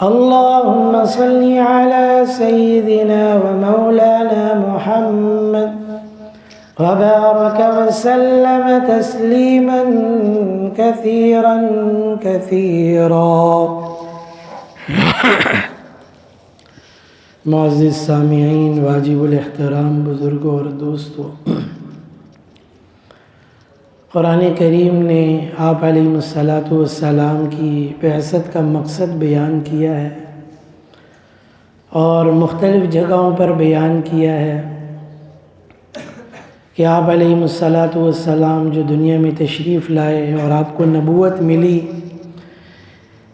اللهم صل على سيدنا ومولانا محمد وبارك وسلم تسليما كثيرا كثيرا۔ معزز سامعین، واجب الاحترام بزرگوں اور دوستوں، قرآن کریم نے آپ علیہ الصلاۃ والسلام کی بعثت کا مقصد بیان کیا ہے اور مختلف جگہوں پر بیان کیا ہے کہ آپ علیہ الصلاۃ والسلام جو دنیا میں تشریف لائے اور آپ کو نبوت ملی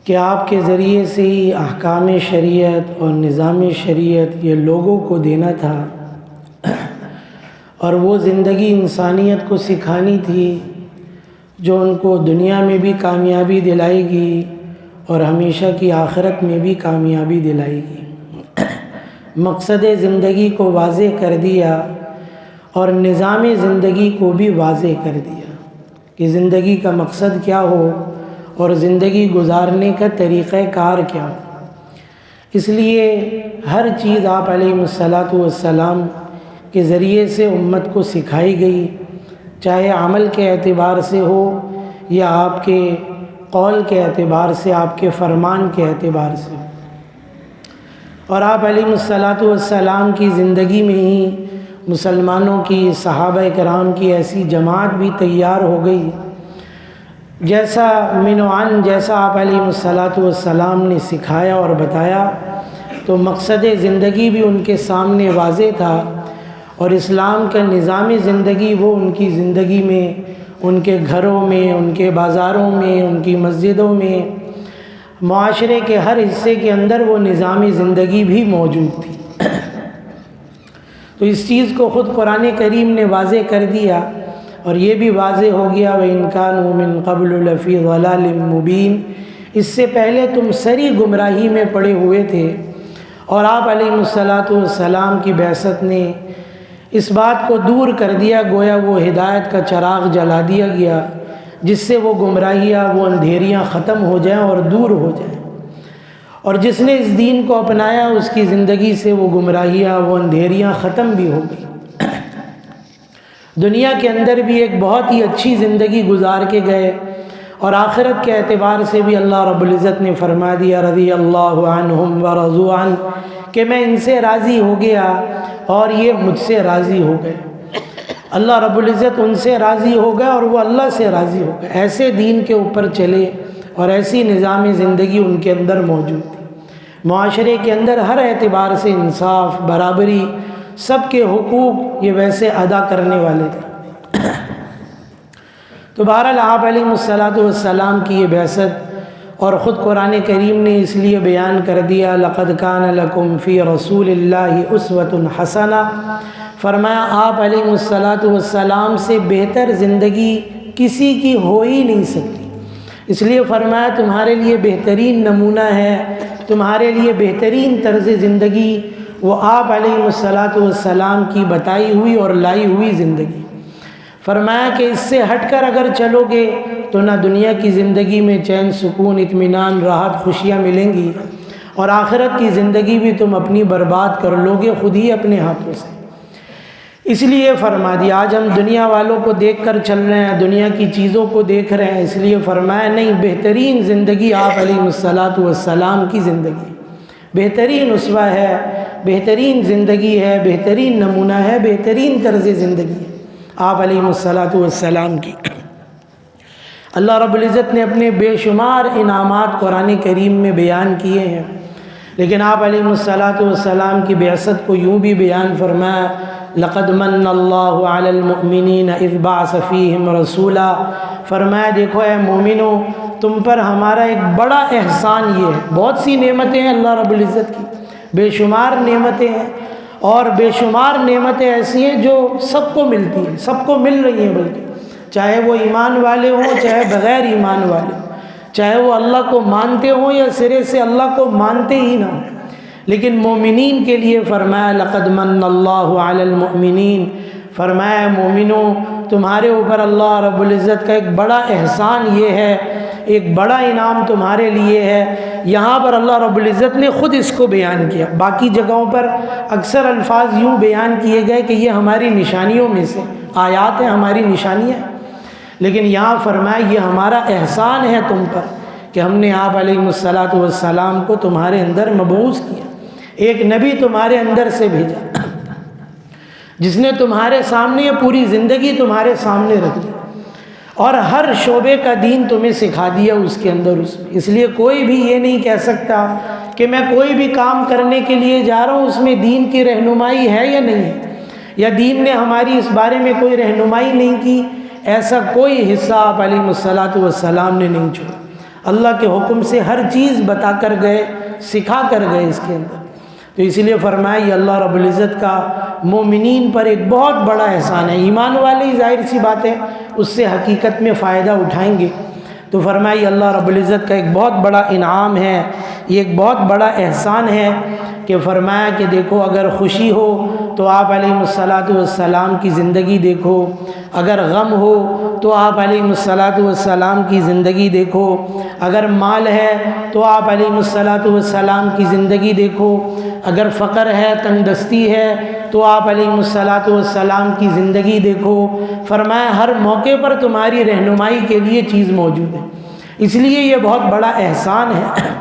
کہ آپ کے ذریعے سے ہی احکام شریعت اور نظام شریعت یہ لوگوں کو دینا تھا اور وہ زندگی انسانیت کو سکھانی تھی جو ان کو دنیا میں بھی کامیابی دلائے گی اور ہمیشہ کی آخرت میں بھی کامیابی دلائے گی۔ مقصد زندگی کو واضح کر دیا اور نظام زندگی کو بھی واضح کر دیا کہ زندگی کا مقصد کیا ہو اور زندگی گزارنے کا طریقہ کار کیا ہو۔ اس لیے ہر چیز آپ علیہ الصلاۃ والسلام کے ذریعے سے امت کو سکھائی گئی، چاہے عمل کے اعتبار سے ہو یا آپ کے قول کے اعتبار سے، آپ کے فرمان کے اعتبار سے ہو۔ اور آپ علیہ الصلاۃ والسلام کی زندگی میں ہی مسلمانوں کی، صحابہ کرام کی ایسی جماعت بھی تیار ہو گئی جیسا جیسا آپ علیہ الصلاۃ والسلام نے سکھایا اور بتایا، تو مقصد زندگی بھی ان کے سامنے واضح تھا اور اسلام کا نظام زندگی وہ ان کی زندگی میں، ان کے گھروں میں، ان کے بازاروں میں، ان کی مسجدوں میں، معاشرے کے ہر حصے کے اندر وہ نظام زندگی بھی موجود تھی۔ تو اس چیز کو خود قرآن کریم نے واضح کر دیا اور یہ بھی واضح ہو گیا وَإِن كَانُوا مِن قَبْلُ لَفِي ضَلَالٍ مُبِينٍ، اس سے پہلے تم سری گمراہی میں پڑے ہوئے تھے، اور آپ علیہ الصلاۃ والسلام کی بعثت نے اس بات کو دور کر دیا، گویا وہ ہدایت کا چراغ جلا دیا گیا جس سے وہ گمراہیاں، وہ اندھیریاں ختم ہو جائیں اور دور ہو جائیں، اور جس نے اس دین کو اپنایا اس کی زندگی سے وہ گمراہیاں، وہ اندھیریاں ختم بھی ہو گئی۔ دنیا کے اندر بھی ایک بہت ہی اچھی زندگی گزار کے گئے، اور آخرت کے اعتبار سے بھی اللہ رب العزت نے فرما دیا رضی اللہ عنہم ورضوا عنہ، کہ میں ان سے راضی ہو گیا اور یہ مجھ سے راضی ہو گئے۔ اللہ رب العزت ان سے راضی ہو گئے اور وہ اللہ سے راضی ہو گئے۔ ایسے دین کے اوپر چلے اور ایسی نظام زندگی ان کے اندر موجود تھی۔ معاشرے کے اندر ہر اعتبار سے انصاف، برابری، سب کے حقوق یہ ویسے ادا کرنے والے تھے۔ تو بہرحال آپ علیہ الصلاۃ والسلام کی یہ بعثت، اور خود قرآن کریم نے اس لیے بیان کر دیا لَقَدْ كَانَ لَكُمْ فِي رَسُولِ اللَّهِ أُسْوَةٌ حَسَنَةٌ، فرمایا آپ علیہ الصلاۃ والسلام سے بہتر زندگی کسی کی ہو ہی نہیں سکتی، اس لیے فرمایا تمہارے لیے بہترین نمونہ ہے، تمہارے لیے بہترین طرز زندگی وہ آپ علیہ الصلاۃ والسلام کی بتائی ہوئی اور لائی ہوئی زندگی۔ فرمایا کہ اس سے ہٹ کر اگر چلو گے تو نہ دنیا کی زندگی میں چین، سکون، اطمینان، راحت، خوشیاں ملیں گی، اور آخرت کی زندگی بھی تم اپنی برباد کر لو گے خود ہی اپنے ہاتھوں سے۔ اس لیے فرما دیا، آج ہم دنیا والوں کو دیکھ کر چل رہے ہیں، دنیا کی چیزوں کو دیکھ رہے ہیں، اس لیے فرمایا نہیں، بہترین زندگی آپ علیہ الصلاۃ والسلام کی زندگی، بہترین اسوہ ہے، بہترین زندگی ہے، بہترین نمونہ ہے، بہترین طرز زندگی ہے آپ علیہ الصلاۃ والسلام کی۔ اللہ رب العزت نے اپنے بے شمار انعامات قرآن کریم میں بیان کیے ہیں، لیکن آپ علیہ الصلاۃ والسلام کی بعثت کو یوں بھی بیان فرمایا لَقَدْ مَنَّ اللَّهُ عَلَى الْمُؤْمِنِينَ إِذْ بَعَثَ فِيهِمْ رَسُولًا، فرمایا دیکھو اے مومنو، تم پر ہمارا ایک بڑا احسان یہ ہے، بہت سی نعمتیں ہیں اللہ رب العزت کی، بے شمار نعمتیں ہیں، اور بے شمار نعمتیں ایسی ہیں جو سب کو ملتی ہیں، سب کو مل رہی ہیں، بلکہ چاہے وہ ایمان والے ہوں چاہے بغیر ایمان والے ہوں، چاہے وہ اللہ کو مانتے ہوں یا سرے سے اللہ کو مانتے ہی نہ ہوں، لیکن مومنین کے لیے فرمایا لَقَدْ مَنَّ اللَّهُ عَلَى الْمُؤْمِنِينَ، فرمایا مومنوں تمہارے اوپر اللہ رب العزت کا ایک بڑا احسان یہ ہے ایک بڑا انعام تمہارے لیے ہے۔ یہاں پر اللہ رب العزت نے خود اس کو بیان کیا، باقی جگہوں پر اکثر الفاظ یوں بیان کیے گئے کہ یہ ہماری نشانیوں میں سے آیات ہیں، ہماری نشانیاں، لیکن یہاں فرمایا یہ ہمارا احسان ہے تم پر کہ ہم نے آپ علیہ الصلاۃ والسلام کو تمہارے اندر مبعوث کیا، ایک نبی تمہارے اندر سے بھیجا جس نے تمہارے سامنے یہ پوری زندگی تمہارے سامنے رکھ دی اور ہر شعبے کا دین تمہیں سکھا دیا اس کے اندر اس لیے کوئی بھی یہ نہیں کہہ سکتا کہ میں کوئی بھی کام کرنے کے لیے جا رہا ہوں اس میں دین کی رہنمائی ہے یا نہیں ہے، یا دین نے ہماری اس بارے میں کوئی رہنمائی نہیں کی۔ ایسا کوئی حصہ آپ علیہ الصلاۃ والسلام نے نہیں چھوڑا، اللہ کے حکم سے ہر چیز بتا کر گئے، سکھا کر گئے اس کے اندر۔ تو اس لیے فرمایا یہ اللہ رب العزت کا مومنین پر ایک بہت بڑا احسان ہے۔ ایمان والے ہی ظاہر سی بات ہے اس سے حقیقت میں فائدہ اٹھائیں گے، تو فرمایا یہ اللہ رب العزت کا ایک بہت بڑا انعام ہے، یہ ایک بہت بڑا احسان ہے کہ فرمایا کہ دیکھو اگر خوشی ہو تو آپ علیہ الصلاۃ والسلام کی زندگی دیکھو، اگر غم ہو تو آپ علیہ الصلاۃ والسلام کی زندگی دیکھو، اگر مال ہے تو آپ علیہ الصلاۃ والسلام کی زندگی دیکھو، اگر فقر ہے، تنگ دستی ہے تو آپ علیہ الصلاۃ والسلام کی زندگی دیکھو۔ فرمایا ہر موقع پر تمہاری رہنمائی کے لیے چیز موجود ہے، اس لیے یہ بہت بڑا احسان ہے۔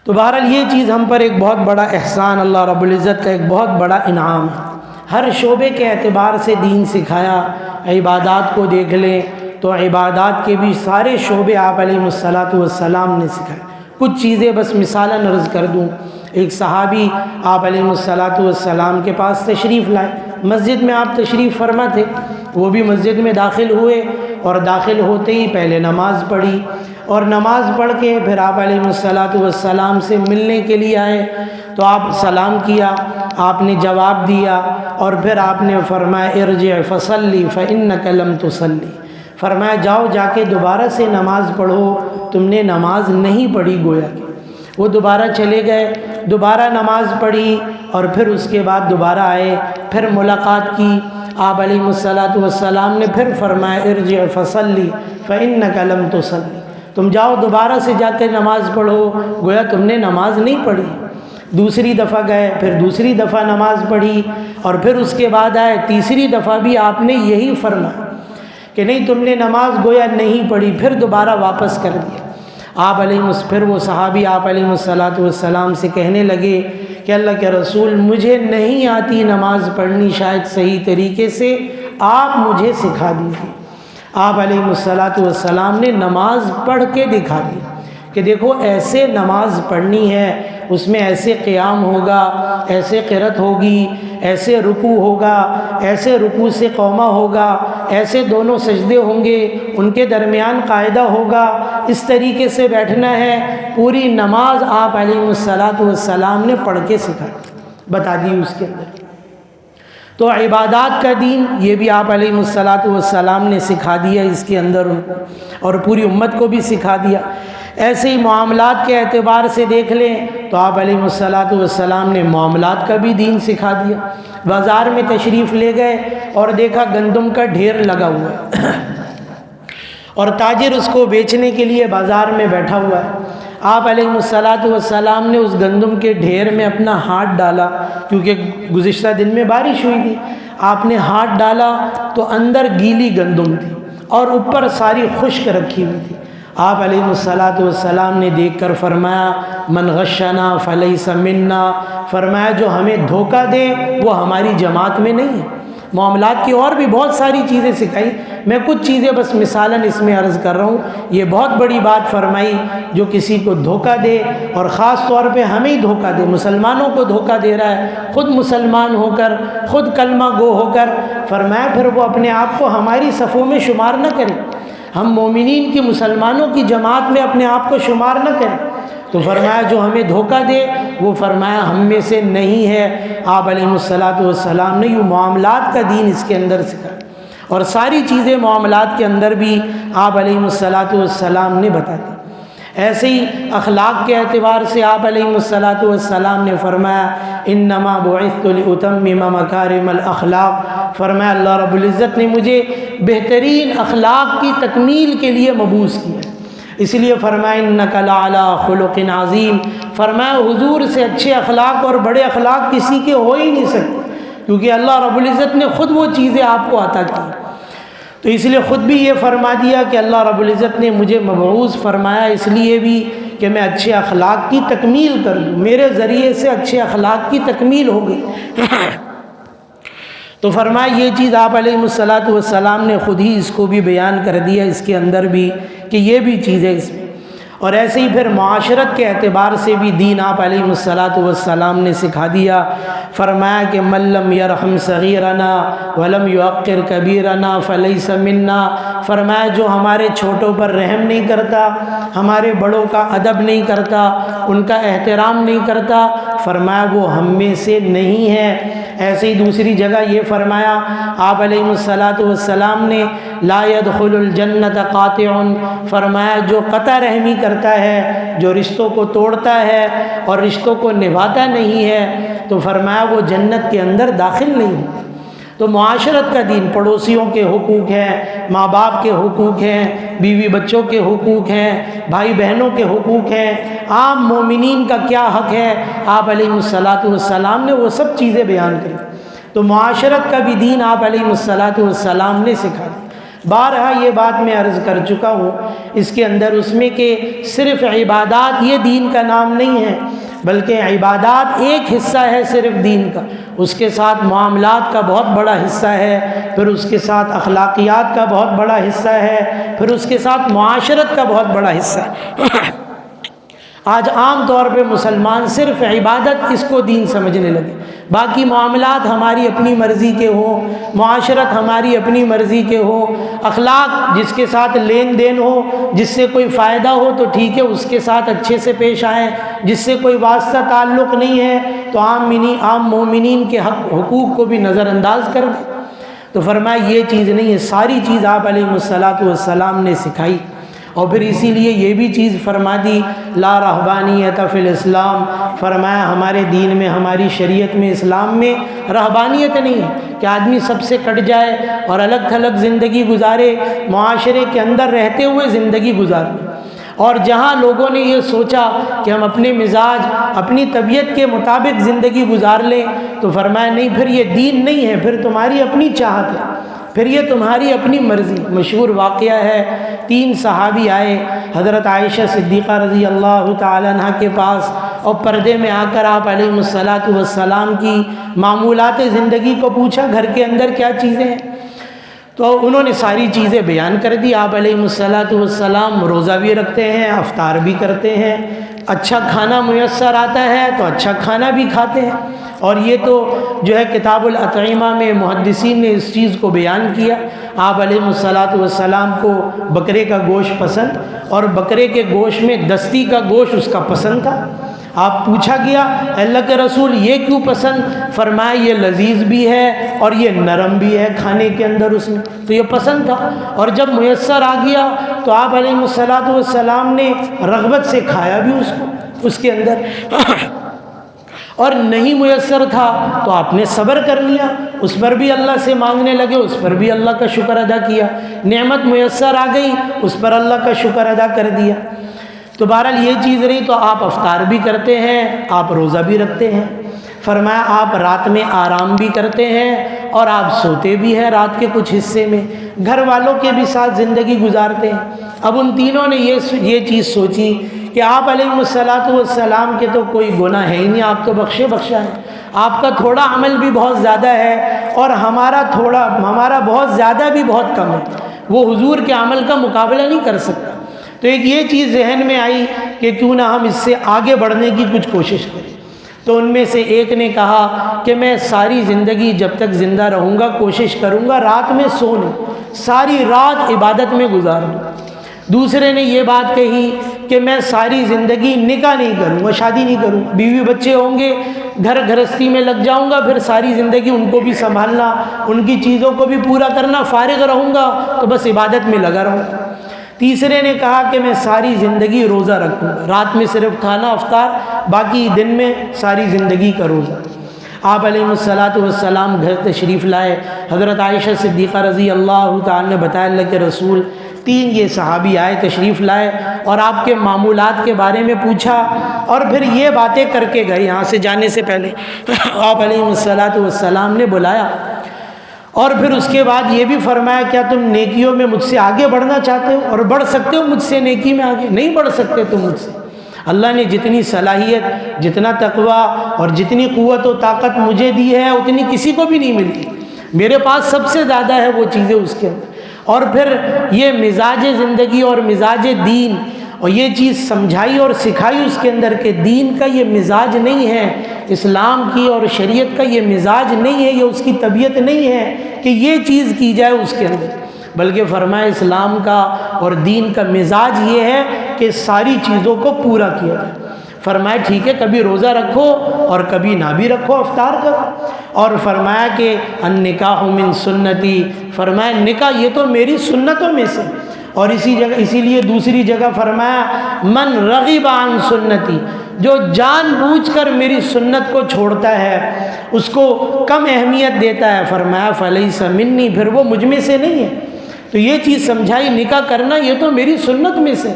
تو بہرحال یہ چیز ہم پر ایک بہت بڑا احسان، اللہ رب العزت کا ایک بہت بڑا انعام ہے۔ ہر شعبے کے اعتبار سے دین سکھایا۔ عبادات کو دیکھ لیں تو عبادات کے بھی سارے شعبے آپ علیہ الصلاۃ والسلام نے سکھائے۔ کچھ چیزیں بس مثالاً عرض کر دوں۔ ایک صحابی آپ علیہ الصلاۃ والسلام کے پاس تشریف لائے، مسجد میں آپ تشریف فرما تھے، وہ بھی مسجد میں داخل ہوئے اور داخل ہوتے ہی پہلے نماز پڑھی اور نماز پڑھ کے پھر آپ علیہ الصلاۃ والسلام سے ملنے کے لیے آئے تو آپ سلام کیا، آپ نے جواب دیا اور پھر آپ نے فرمایا ارجع فصلی فإنک لم تصلی، فرمایا جاؤ جا کے دوبارہ سے نماز پڑھو، تم نے نماز نہیں پڑھی گویا کہ۔ وہ دوبارہ چلے گئے، دوبارہ نماز پڑھی اور پھر اس کے بعد دوبارہ آئے، پھر ملاقات کی، آپ علیہ الصلاۃ والسلام نے پھر فرمایا ارجع فصلی فإنک لم تصلی، تم جاؤ دوبارہ سے جا کے نماز پڑھو، گویا تم نے نماز نہیں پڑھی۔ دوسری دفعہ گئے، پھر دوسری دفعہ نماز پڑھی اور پھر اس کے بعد آئے، تیسری دفعہ بھی آپ نے یہی فرمایا کہ نہیں تم نے نماز گویا نہیں پڑھی، پھر دوبارہ واپس کر دیا۔ آپ علیہ پھر وہ صحابی آپ علیہ الصلاۃ والسلام سے کہنے لگے کہ اللہ کے رسول مجھے نہیں آتی نماز پڑھنی شاید صحیح طریقے سے، آپ مجھے سکھا دیجیے۔ آپ علیہ الصلاۃ والسلام نے نماز پڑھ کے دکھا دی کہ دیکھو ایسے نماز پڑھنی ہے، اس میں ایسے قیام ہوگا، ایسے قرات ہوگی، ایسے رکوع ہوگا، ایسے رکوع سے قومہ ہوگا، ایسے دونوں سجدے ہوں گے، ان کے درمیان قاعدہ ہوگا، اس طریقے سے بیٹھنا ہے۔ پوری نماز آپ علیہ الصلاۃ والسلام نے پڑھ کے سکھا بتا دی اس کے اندر۔ تو عبادات کا دین یہ بھی آپ علیہ الصلاۃ والسلام نے سکھا دیا اس کے اندر ان کو، اور پوری امت کو بھی سکھا دیا۔ ایسے ہی معاملات کے اعتبار سے دیکھ لیں تو آپ علیہ الصلاۃ والسلام نے معاملات کا بھی دین سکھا دیا۔ بازار میں تشریف لے گئے اور دیکھا گندم کا ڈھیر لگا ہوا ہے اور تاجر اس کو بیچنے کے لیے بازار میں بیٹھا ہوا ہے۔ آپ علیہ الصلاۃ والسلام نے اس گندم کے ڈھیر میں اپنا ہاتھ ڈالا، کیونکہ گزشتہ دن میں بارش ہوئی تھی، آپ نے ہاتھ ڈالا تو اندر گیلی گندم تھی اور اوپر ساری خشک رکھی ہوئی تھی۔ آپ علیہ الصلاۃ والسلام نے دیکھ کر فرمایا من غشنا فلیس منا، فرمایا جو ہمیں دھوکہ دے وہ ہماری جماعت میں نہیں ہے۔ معاملات کی اور بھی بہت ساری چیزیں سکھائی، میں کچھ چیزیں بس مثالاً اس میں عرض کر رہا ہوں۔ یہ بہت بڑی بات فرمائی، جو کسی کو دھوکہ دے اور خاص طور پہ ہمیں ہی دھوکہ دے، مسلمانوں کو دھوکہ دے رہا ہے، خود مسلمان ہو کر، خود کلمہ گو ہو کر، فرمایا پھر وہ اپنے آپ کو ہماری صفوں میں شمار نہ کرے، ہم مومنین کی مسلمانوں کی جماعت میں اپنے آپ کو شمار نہ کریں۔ تو فرمایا جو ہمیں دھوکہ دے وہ فرمایا ہم میں سے نہیں ہے۔ آپ علیہ الصلاۃ والسلام نے یہ معاملات کا دین اس کے اندر سکھایا، اور ساری چیزیں معاملات کے اندر بھی آپ علیہ الصلاۃ والسلام نے بتا دی۔ ایسے ہی اخلاق کے اعتبار سے آپ علیہ الصلاۃ والسلام نے فرمایا انما بعثت لاتمم مکارم الاخلاق، فرمایا اللہ رب العزت نے مجھے بہترین اخلاق کی تکمیل کے لیے مبعوث کیا، اس لیے فرمایا انک لعلی خلق عظیم، فرمایا حضور سے اچھے اخلاق اور بڑے اخلاق کسی کے ہو ہی نہیں سکتے، کیونکہ اللہ رب العزت نے خود وہ چیزیں آپ کو عطا کی۔ تو اس لیے خود بھی یہ فرما دیا کہ اللہ رب العزت نے مجھے مبعوث فرمایا اس لیے بھی کہ میں اچھے اخلاق کی تکمیل کر دوں، میرے ذریعے سے اچھے اخلاق کی تکمیل ہو گئی۔ تو فرمایا یہ چیز آپ علیہ الصلاۃ والسلام نے خود ہی اس کو بھی بیان کر دیا اس کے اندر بھی کہ یہ بھی چیز ہے اس میں۔ اور ایسے ہی پھر معاشرت کے اعتبار سے بھی دین آپ علیہ الصلاۃ والسلام نے سکھا دیا، فرمایا کہ من لم یرحم صغیرنا ولم یوقر کبیرنا فلیس منا، فرمایا جو ہمارے چھوٹوں پر رحم نہیں کرتا، ہمارے بڑوں کا ادب نہیں کرتا، ان کا احترام نہیں کرتا، فرمایا وہ ہم میں سے نہیں ہے۔ ایسے ہی دوسری جگہ یہ فرمایا آپ علیہ الصلاۃ والسلام نے لا يدخل الجنت قاطع، فرمایا جو قطع رحمی کرتا ہے، جو رشتوں کو توڑتا ہے اور رشتوں کو نبھاتا نہیں ہے، تو فرمایا وہ جنت کے اندر داخل نہیں ہوتا۔ تو معاشرت کا دین، پڑوسیوں کے حقوق ہیں، ماں باپ کے حقوق ہیں، بیوی بچوں کے حقوق ہیں، بھائی بہنوں کے حقوق ہیں، عام مومنین کا کیا حق ہے، آپ علیہ الصلاۃ والسلام نے وہ سب چیزیں بیان کری۔ تو معاشرت کا بھی دین آپ علیہ الصلاۃ والسلام نے سکھا دی۔ بارہا یہ بات میں عرض کر چکا ہوں اس کے اندر اس میں کہ صرف عبادات یہ دین کا نام نہیں ہے، بلکہ عبادات ایک حصہ ہے صرف دین کا، اس کے ساتھ معاملات کا بہت بڑا حصہ ہے، پھر اس کے ساتھ اخلاقیات کا بہت بڑا حصہ ہے، پھر اس کے ساتھ معاشرت کا بہت بڑا حصہ ہے۔ آج عام طور پہ مسلمان صرف عبادت اس کو دین سمجھنے لگے، باقی معاملات ہماری اپنی مرضی کے ہوں، معاشرت ہماری اپنی مرضی کے ہوں، اخلاق جس کے ساتھ لین دین ہو، جس سے کوئی فائدہ ہو تو ٹھیک ہے اس کے ساتھ اچھے سے پیش آئیں، جس سے کوئی واسطہ تعلق نہیں ہے تو عام مومنین کے حقوق کو بھی نظر انداز کر دیں۔ تو فرمایا یہ چیز نہیں ہے، ساری چیز آپ علیہ الصلاۃ والسلام نے سکھائی۔ اور پھر اسی لیے یہ بھی چیز فرما دی لا رہبانیت فی الاسلام، فرمایا ہمارے دین میں، ہماری شریعت میں، اسلام میں رہبانیت نہیں ہے کہ آدمی سب سے کٹ جائے اور الگ تھلگ زندگی گزارے، معاشرے کے اندر رہتے ہوئے زندگی گزارے۔ اور جہاں لوگوں نے یہ سوچا کہ ہم اپنے مزاج، اپنی طبیعت کے مطابق زندگی گزار لیں، تو فرمایا نہیں، پھر یہ دین نہیں ہے، پھر تمہاری اپنی چاہت ہے، پھر یہ تمہاری اپنی مرضی۔ مشہور واقعہ ہے، 3 صحابی آئے حضرت عائشہ صدیقہ رضی اللہ تعالی عنہ کے پاس، اور پردے میں آ کر آپ علیہ الصلاۃ والسلام کی معمولات زندگی کو پوچھا، گھر کے اندر کیا چیزیں ہیں؟ تو انہوں نے ساری چیزیں بیان کر دی۔ آپ علیہ الصلاۃ والسلام روزہ بھی رکھتے ہیں، افطار بھی کرتے ہیں، اچھا کھانا میسر آتا ہے تو اچھا کھانا بھی کھاتے ہیں، اور یہ تو جو ہے کتاب الاطعمہ میں محدثین نے اس چیز کو بیان کیا۔ آپ علیہ الصلاۃ والسلام کو بکرے کا گوشت پسند، اور بکرے کے گوشت میں دستی کا گوشت اس کا پسند تھا۔ آپ پوچھا گیا اللہ کے رسول یہ کیوں پسند؟ فرمایا یہ لذیذ بھی ہے اور یہ نرم بھی ہے کھانے کے اندر، اس میں تو یہ پسند تھا، اور جب میسر آ گیا تو آپ علیہ الصلاۃ والسلام نے رغبت سے کھایا بھی اس کو، اس کے اندر، اور نہیں میسر تھا تو آپ نے صبر کر لیا، اس پر بھی اللہ سے مانگنے لگے، اس پر بھی اللہ کا شکر ادا کیا، نعمت میسر آ گئی اس پر اللہ کا شکر ادا کر دیا۔ تو بہرحال یہ چیز رہی، تو آپ افطار بھی کرتے ہیں، آپ روزہ بھی رکھتے ہیں، فرمایا آپ رات میں آرام بھی کرتے ہیں اور آپ سوتے بھی ہیں رات کے کچھ حصے میں، گھر والوں کے بھی ساتھ زندگی گزارتے ہیں۔ اب ان تینوں نے یہ چیز سوچی کہ آپ علیہ الصلاۃ والسلام کے تو کوئی گناہ ہے ہی نہیں، آپ تو بخشے بخشا ہے، آپ کا تھوڑا عمل بھی بہت زیادہ ہے اور ہمارا بہت زیادہ بھی بہت کم ہے، وہ حضور کے عمل کا مقابلہ نہیں کر سکتا۔ تو ایک یہ چیز ذہن میں آئی کہ کیوں نہ ہم اس سے آگے بڑھنے کی کچھ کوشش کریں۔ تو ان میں سے ایک نے کہا کہ میں ساری زندگی جب تک زندہ رہوں گا کوشش کروں گا رات میں سو لوں، ساری رات عبادت میں گزاروں۔ دوسرے نے یہ بات کہی کہ میں ساری زندگی نکاح نہیں کروں گا، شادی نہیں کروں، بیوی بچے ہوں گے، گھر گھرستی میں لگ جاؤں گا، پھر ساری زندگی ان کو بھی سنبھالنا، ان کی چیزوں کو بھی پورا کرنا، فارغ رہوں گا تو بس عبادت میں لگا رہوں گا۔ تیسرے نے کہا کہ میں ساری زندگی روزہ رکھوں گا، رات میں صرف کھانا افطار، باقی دن میں ساری زندگی کا روزہ۔ آپ علیہ السلام گھر تشریف لائے، حضرت عائشہ صدیقہ رضی اللہ تعالیٰ نے بتایا اللہ کے رسول 3 یہ صحابی آئے تشریف لائے اور آپ کے معمولات کے بارے میں پوچھا، اور پھر یہ باتیں کر کے گئے۔ یہاں سے جانے سے پہلے آپ علیہ السلام نے بلایا، اور پھر اس کے بعد یہ بھی فرمایا کیا تم نیکیوں میں مجھ سے آگے بڑھنا چاہتے ہو؟ اور بڑھ سکتے ہو مجھ سے نیکی میں آگے؟ نہیں بڑھ سکتے تم مجھ سے۔ اللہ نے جتنی صلاحیت، جتنا تقوی اور جتنی قوت و طاقت مجھے دی ہے اتنی کسی کو بھی نہیں ملی، میرے پاس سب سے زیادہ ہے وہ چیزیں اس کے اندر۔ اور پھر یہ مزاج زندگی اور مزاج دین، اور یہ چیز سمجھائی اور سکھائی اس کے اندر کہ دین کا یہ مزاج نہیں ہے، اسلام کی اور شریعت کا یہ مزاج نہیں ہے، یہ اس کی طبیعت نہیں ہے کہ یہ چیز کی جائے اس کے اندر، بلکہ فرمایا اسلام کا اور دین کا مزاج یہ ہے کہ ساری چیزوں کو پورا کیا جائے۔ فرمایا ٹھیک ہے، کبھی روزہ رکھو اور کبھی نہ بھی رکھو، افطار کرو۔ اور فرمایا کہ النکاح من سنتی، فرمایا نکاح یہ تو میری سنتوں میں سے۔ اور اسی لیے دوسری جگہ فرمایا من رغب عن سنتی، جو جان بوجھ کر میری سنت کو چھوڑتا ہے، اس کو کم اہمیت دیتا ہے، فرمایا فلیس منی، پھر وہ مجھ میں سے نہیں ہے۔ تو یہ چیز سمجھائی، نکاح کرنا یہ تو میری سنت میں سے،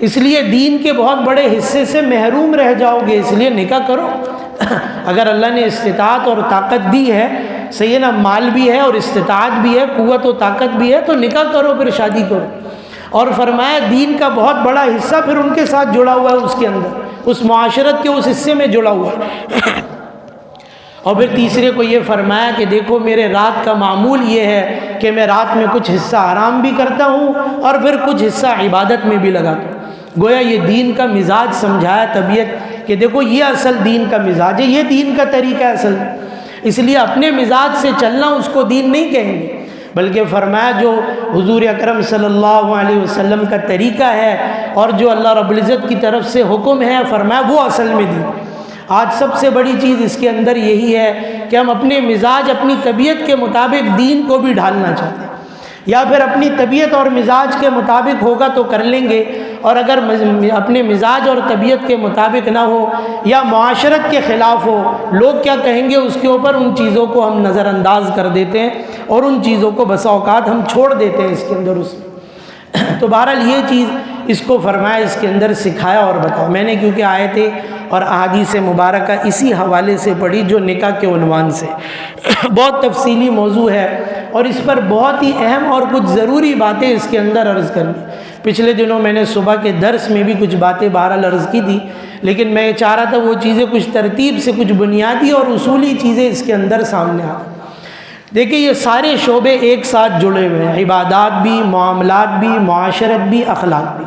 اس لیے دین کے بہت بڑے حصے سے محروم رہ جاؤ گے، اس لیے نکاح کرو۔ اگر اللہ نے استطاعت اور طاقت دی ہے، صحیح ہے نا، مال بھی ہے اور استطاعت بھی ہے، قوت و طاقت بھی ہے، تو نکاح کرو، پھر شادی کرو۔ اور فرمایا دین کا بہت بڑا حصہ پھر ان کے ساتھ جڑا ہوا ہے، اس کے اندر اس معاشرت کے اس حصے میں جڑا ہوا ہے۔ اور پھر تیسرے کو یہ فرمایا کہ دیکھو میرے رات کا معمول یہ ہے کہ میں رات میں کچھ حصہ آرام بھی کرتا ہوں اور پھر کچھ حصہ عبادت میں بھی لگاتا ہوں۔ گویا یہ دین کا مزاج سمجھایا، طبیعت، کہ دیکھو یہ اصل دین کا مزاج ہے، یہ دین کا طریقہ ہے اصل میں۔ اس لیے اپنے مزاج سے چلنا اس کو دین نہیں کہیں گے، بلکہ فرمایا جو حضور اکرم صلی اللہ علیہ وسلم کا طریقہ ہے اور جو اللہ رب العزت کی طرف سے حکم ہے، فرمایا وہ اصل میں دین۔ آج سب سے بڑی چیز اس کے اندر یہی ہے کہ ہم اپنے مزاج، اپنی طبیعت کے مطابق دین کو بھی ڈھالنا چاہتے ہیں، یا پھر اپنی طبیعت اور مزاج کے مطابق ہوگا تو کر لیں گے، اور اگر اپنے مزاج اور طبیعت کے مطابق نہ ہو یا معاشرت کے خلاف ہو، لوگ کیا کہیں گے اس کے اوپر، ان چیزوں کو ہم نظر انداز کر دیتے ہیں اور ان چیزوں کو بسا اوقات ہم چھوڑ دیتے ہیں اس کے اندر اس میں۔ تو بہرحال یہ چیز اس کو فرمایا، اس کے اندر سکھایا اور بتایا۔ میں نے کیونکہ آیتیں اور احادیث مبارکہ اسی حوالے سے پڑھی جو نکاح کے عنوان سے، بہت تفصیلی موضوع ہے اور اس پر بہت ہی اہم اور کچھ ضروری باتیں اس کے اندر عرض کرنی۔ پچھلے دنوں میں نے صبح کے درس میں بھی کچھ باتیں بہرحال عرض کی تھی، لیکن میں چاہ رہا تھا وہ چیزیں کچھ ترتیب سے، کچھ بنیادی اور اصولی چیزیں اس کے اندر سامنے آئیں۔ دیکھیں یہ سارے شعبے ایک ساتھ جڑے ہوئے ہیں، عبادات بھی، معاملات بھی، معاشرت بھی، اخلاق بھی۔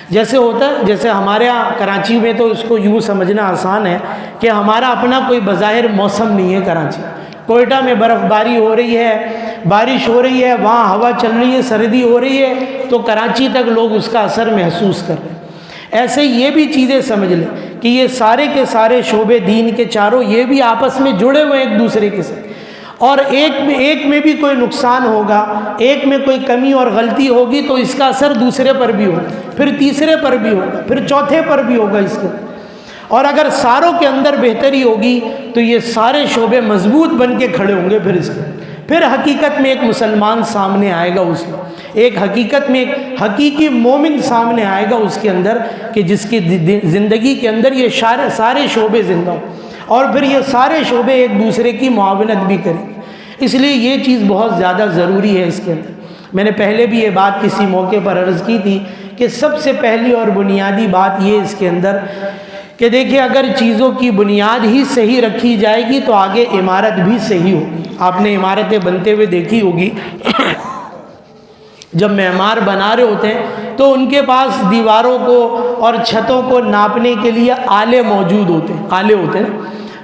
جیسے ہوتا ہے، جیسے ہمارے یہاں کراچی میں تو اس کو یوں سمجھنا آسان ہے کہ ہمارا اپنا کوئی بظاہر موسم نہیں ہے کراچی۔ کوئٹہ میں برف باری ہو رہی ہے، بارش ہو رہی ہے، وہاں ہوا چل رہی ہے، سردی ہو رہی ہے، تو کراچی تک لوگ اس کا اثر محسوس کر رہے ہیں۔ ایسے یہ بھی چیزیں سمجھ لیں کہ یہ سارے کے سارے شعبے دین کے چاروں، یہ بھی آپس میں جڑے ہوئے ایک دوسرے کے ساتھ، اور ایک میں بھی کوئی نقصان ہوگا، ایک میں کوئی کمی اور غلطی ہوگی تو اس کا اثر دوسرے پر بھی ہوگا، پھر تیسرے پر بھی ہوگا، پھر چوتھے پر بھی ہوگا اس کے۔ اور اگر ساروں کے اندر بہتری ہوگی تو یہ سارے شعبے مضبوط بن کے کھڑے ہوں گے، پھر حقیقت میں ایک مسلمان سامنے آئے گا، اس میں ایک حقیقت میں ایک حقیقی مومن سامنے آئے گا اس کے اندر، کہ جس کی زندگی کے اندر یہ سارے شعبے زندہ ہوں، اور پھر یہ سارے شعبے ایک دوسرے کی معاونت بھی کریں۔ اس لیے یہ چیز بہت زیادہ ضروری ہے اس کے اندر۔ میں نے پہلے بھی یہ بات کسی موقع پر عرض کی تھی کہ سب سے پہلی اور بنیادی بات یہ اس کے اندر کہ دیکھیں اگر چیزوں کی بنیاد ہی صحیح رکھی جائے گی تو آگے عمارت بھی صحیح ہوگی۔ آپ نے عمارتیں بنتے ہوئے دیکھی ہوگی، جب معمار بنا رہے ہوتے ہیں تو ان کے پاس دیواروں کو اور چھتوں کو ناپنے کے لیے آلے موجود ہوتے ہیں نا۔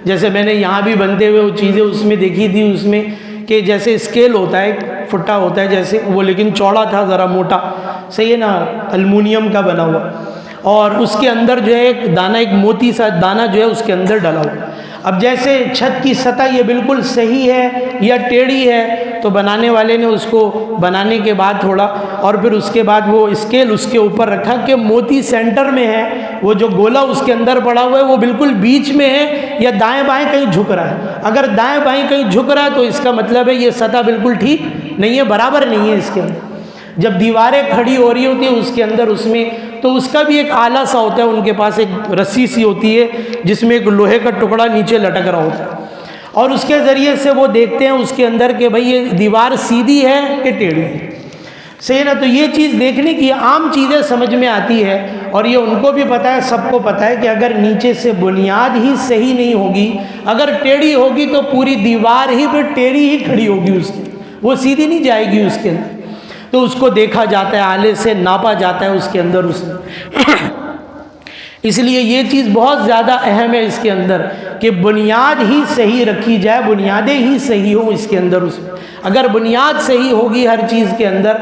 جیسے میں نے یہاں بھی بنتے ہوئے وہ چیزیں اس میں دیکھی تھی، اس میں کہ جیسے اسکیل ہوتا ہے، فٹا ہوتا ہے جیسے وہ، لیکن چوڑا تھا، ذرا موٹا، صحیح ہے نا، المونیم کا بنا ہوا، اور اس کے اندر جو ہے ایک دانہ، ایک موتی سا دانہ جو ہے اس کے اندر ڈلا ہوا۔ اب جیسے چھت کی سطح یہ بالکل صحیح ہے یا ٹیڑھی ہے، تو بنانے والے نے اس کو بنانے کے بعد تھوڑا، اور پھر اس کے بعد وہ اسکیل اس کے اوپر رکھا کہ موتی سینٹر میں ہے، وہ جو گولا اس کے اندر پڑا ہوا ہے وہ بالکل بیچ میں ہے یا دائیں بائیں کہیں جھک رہا ہے۔ اگر دائیں بائیں کہیں جھک رہا ہے تو اس کا مطلب ہے یہ سطح بالکل ٹھیک نہیں ہے، برابر نہیں ہے اس کے اندر۔ جب دیواریں کھڑی ہو رہی ہوتی ہیں اس کے اندر اس میں، تو اس کا بھی ایک آلہ سا ہوتا ہے، ان کے پاس ایک رسی سی ہوتی ہے جس میں ایک لوہے کا ٹکڑا نیچے لٹک رہا ہوتا ہے، اور اس کے ذریعے سے وہ دیکھتے ہیں اس کے اندر کہ بھئی یہ دیوار سیدھی ہے کہ ٹیڑھی ہے، صحیح نا۔ تو یہ چیز دیکھنے کی عام چیزیں سمجھ میں آتی ہے، اور یہ ان کو بھی پتہ ہے، سب کو پتہ ہے کہ اگر نیچے سے بنیاد ہی صحیح نہیں ہوگی، اگر ٹیڑھی ہوگی تو پوری دیوار ہی پھر ٹیڑھی ہی کھڑی ہوگی، اس کی وہ سیدھی نہیں جائے گی اس کے اندر۔ تو اس کو دیکھا جاتا ہے، آلے سے ناپا جاتا ہے اس کے اندر اس میں۔ اس لیے یہ چیز بہت زیادہ اہم ہے اس کے اندر کہ بنیاد ہی صحیح رکھی جائے، بنیادیں ہی صحیح ہوں اس کے اندر اس میں۔ اگر بنیاد صحیح ہوگی ہر چیز کے اندر،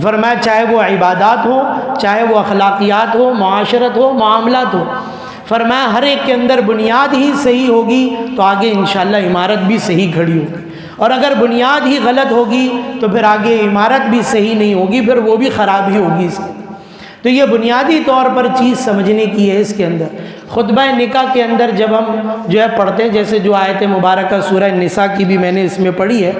فرمایا چاہے وہ عبادات ہو، چاہے وہ اخلاقیات ہو، معاشرت ہو، معاملات ہو، فرمایا ہر ایک کے اندر بنیاد ہی صحیح ہوگی تو آگے انشاءاللہ عمارت بھی صحیح کھڑی ہوگی، اور اگر بنیاد ہی غلط ہوگی تو پھر آگے عمارت بھی صحیح نہیں ہوگی، پھر وہ بھی خراب ہی ہوگی اس کے اندر۔ تو یہ بنیادی طور پر چیز سمجھنے کی ہے اس کے اندر۔ خطبہ نکاح کے اندر جب ہم جو ہے پڑھتے ہیں، جیسے جو آیت مبارکہ سورہ نساء کی بھی میں نے اس میں پڑھی ہے،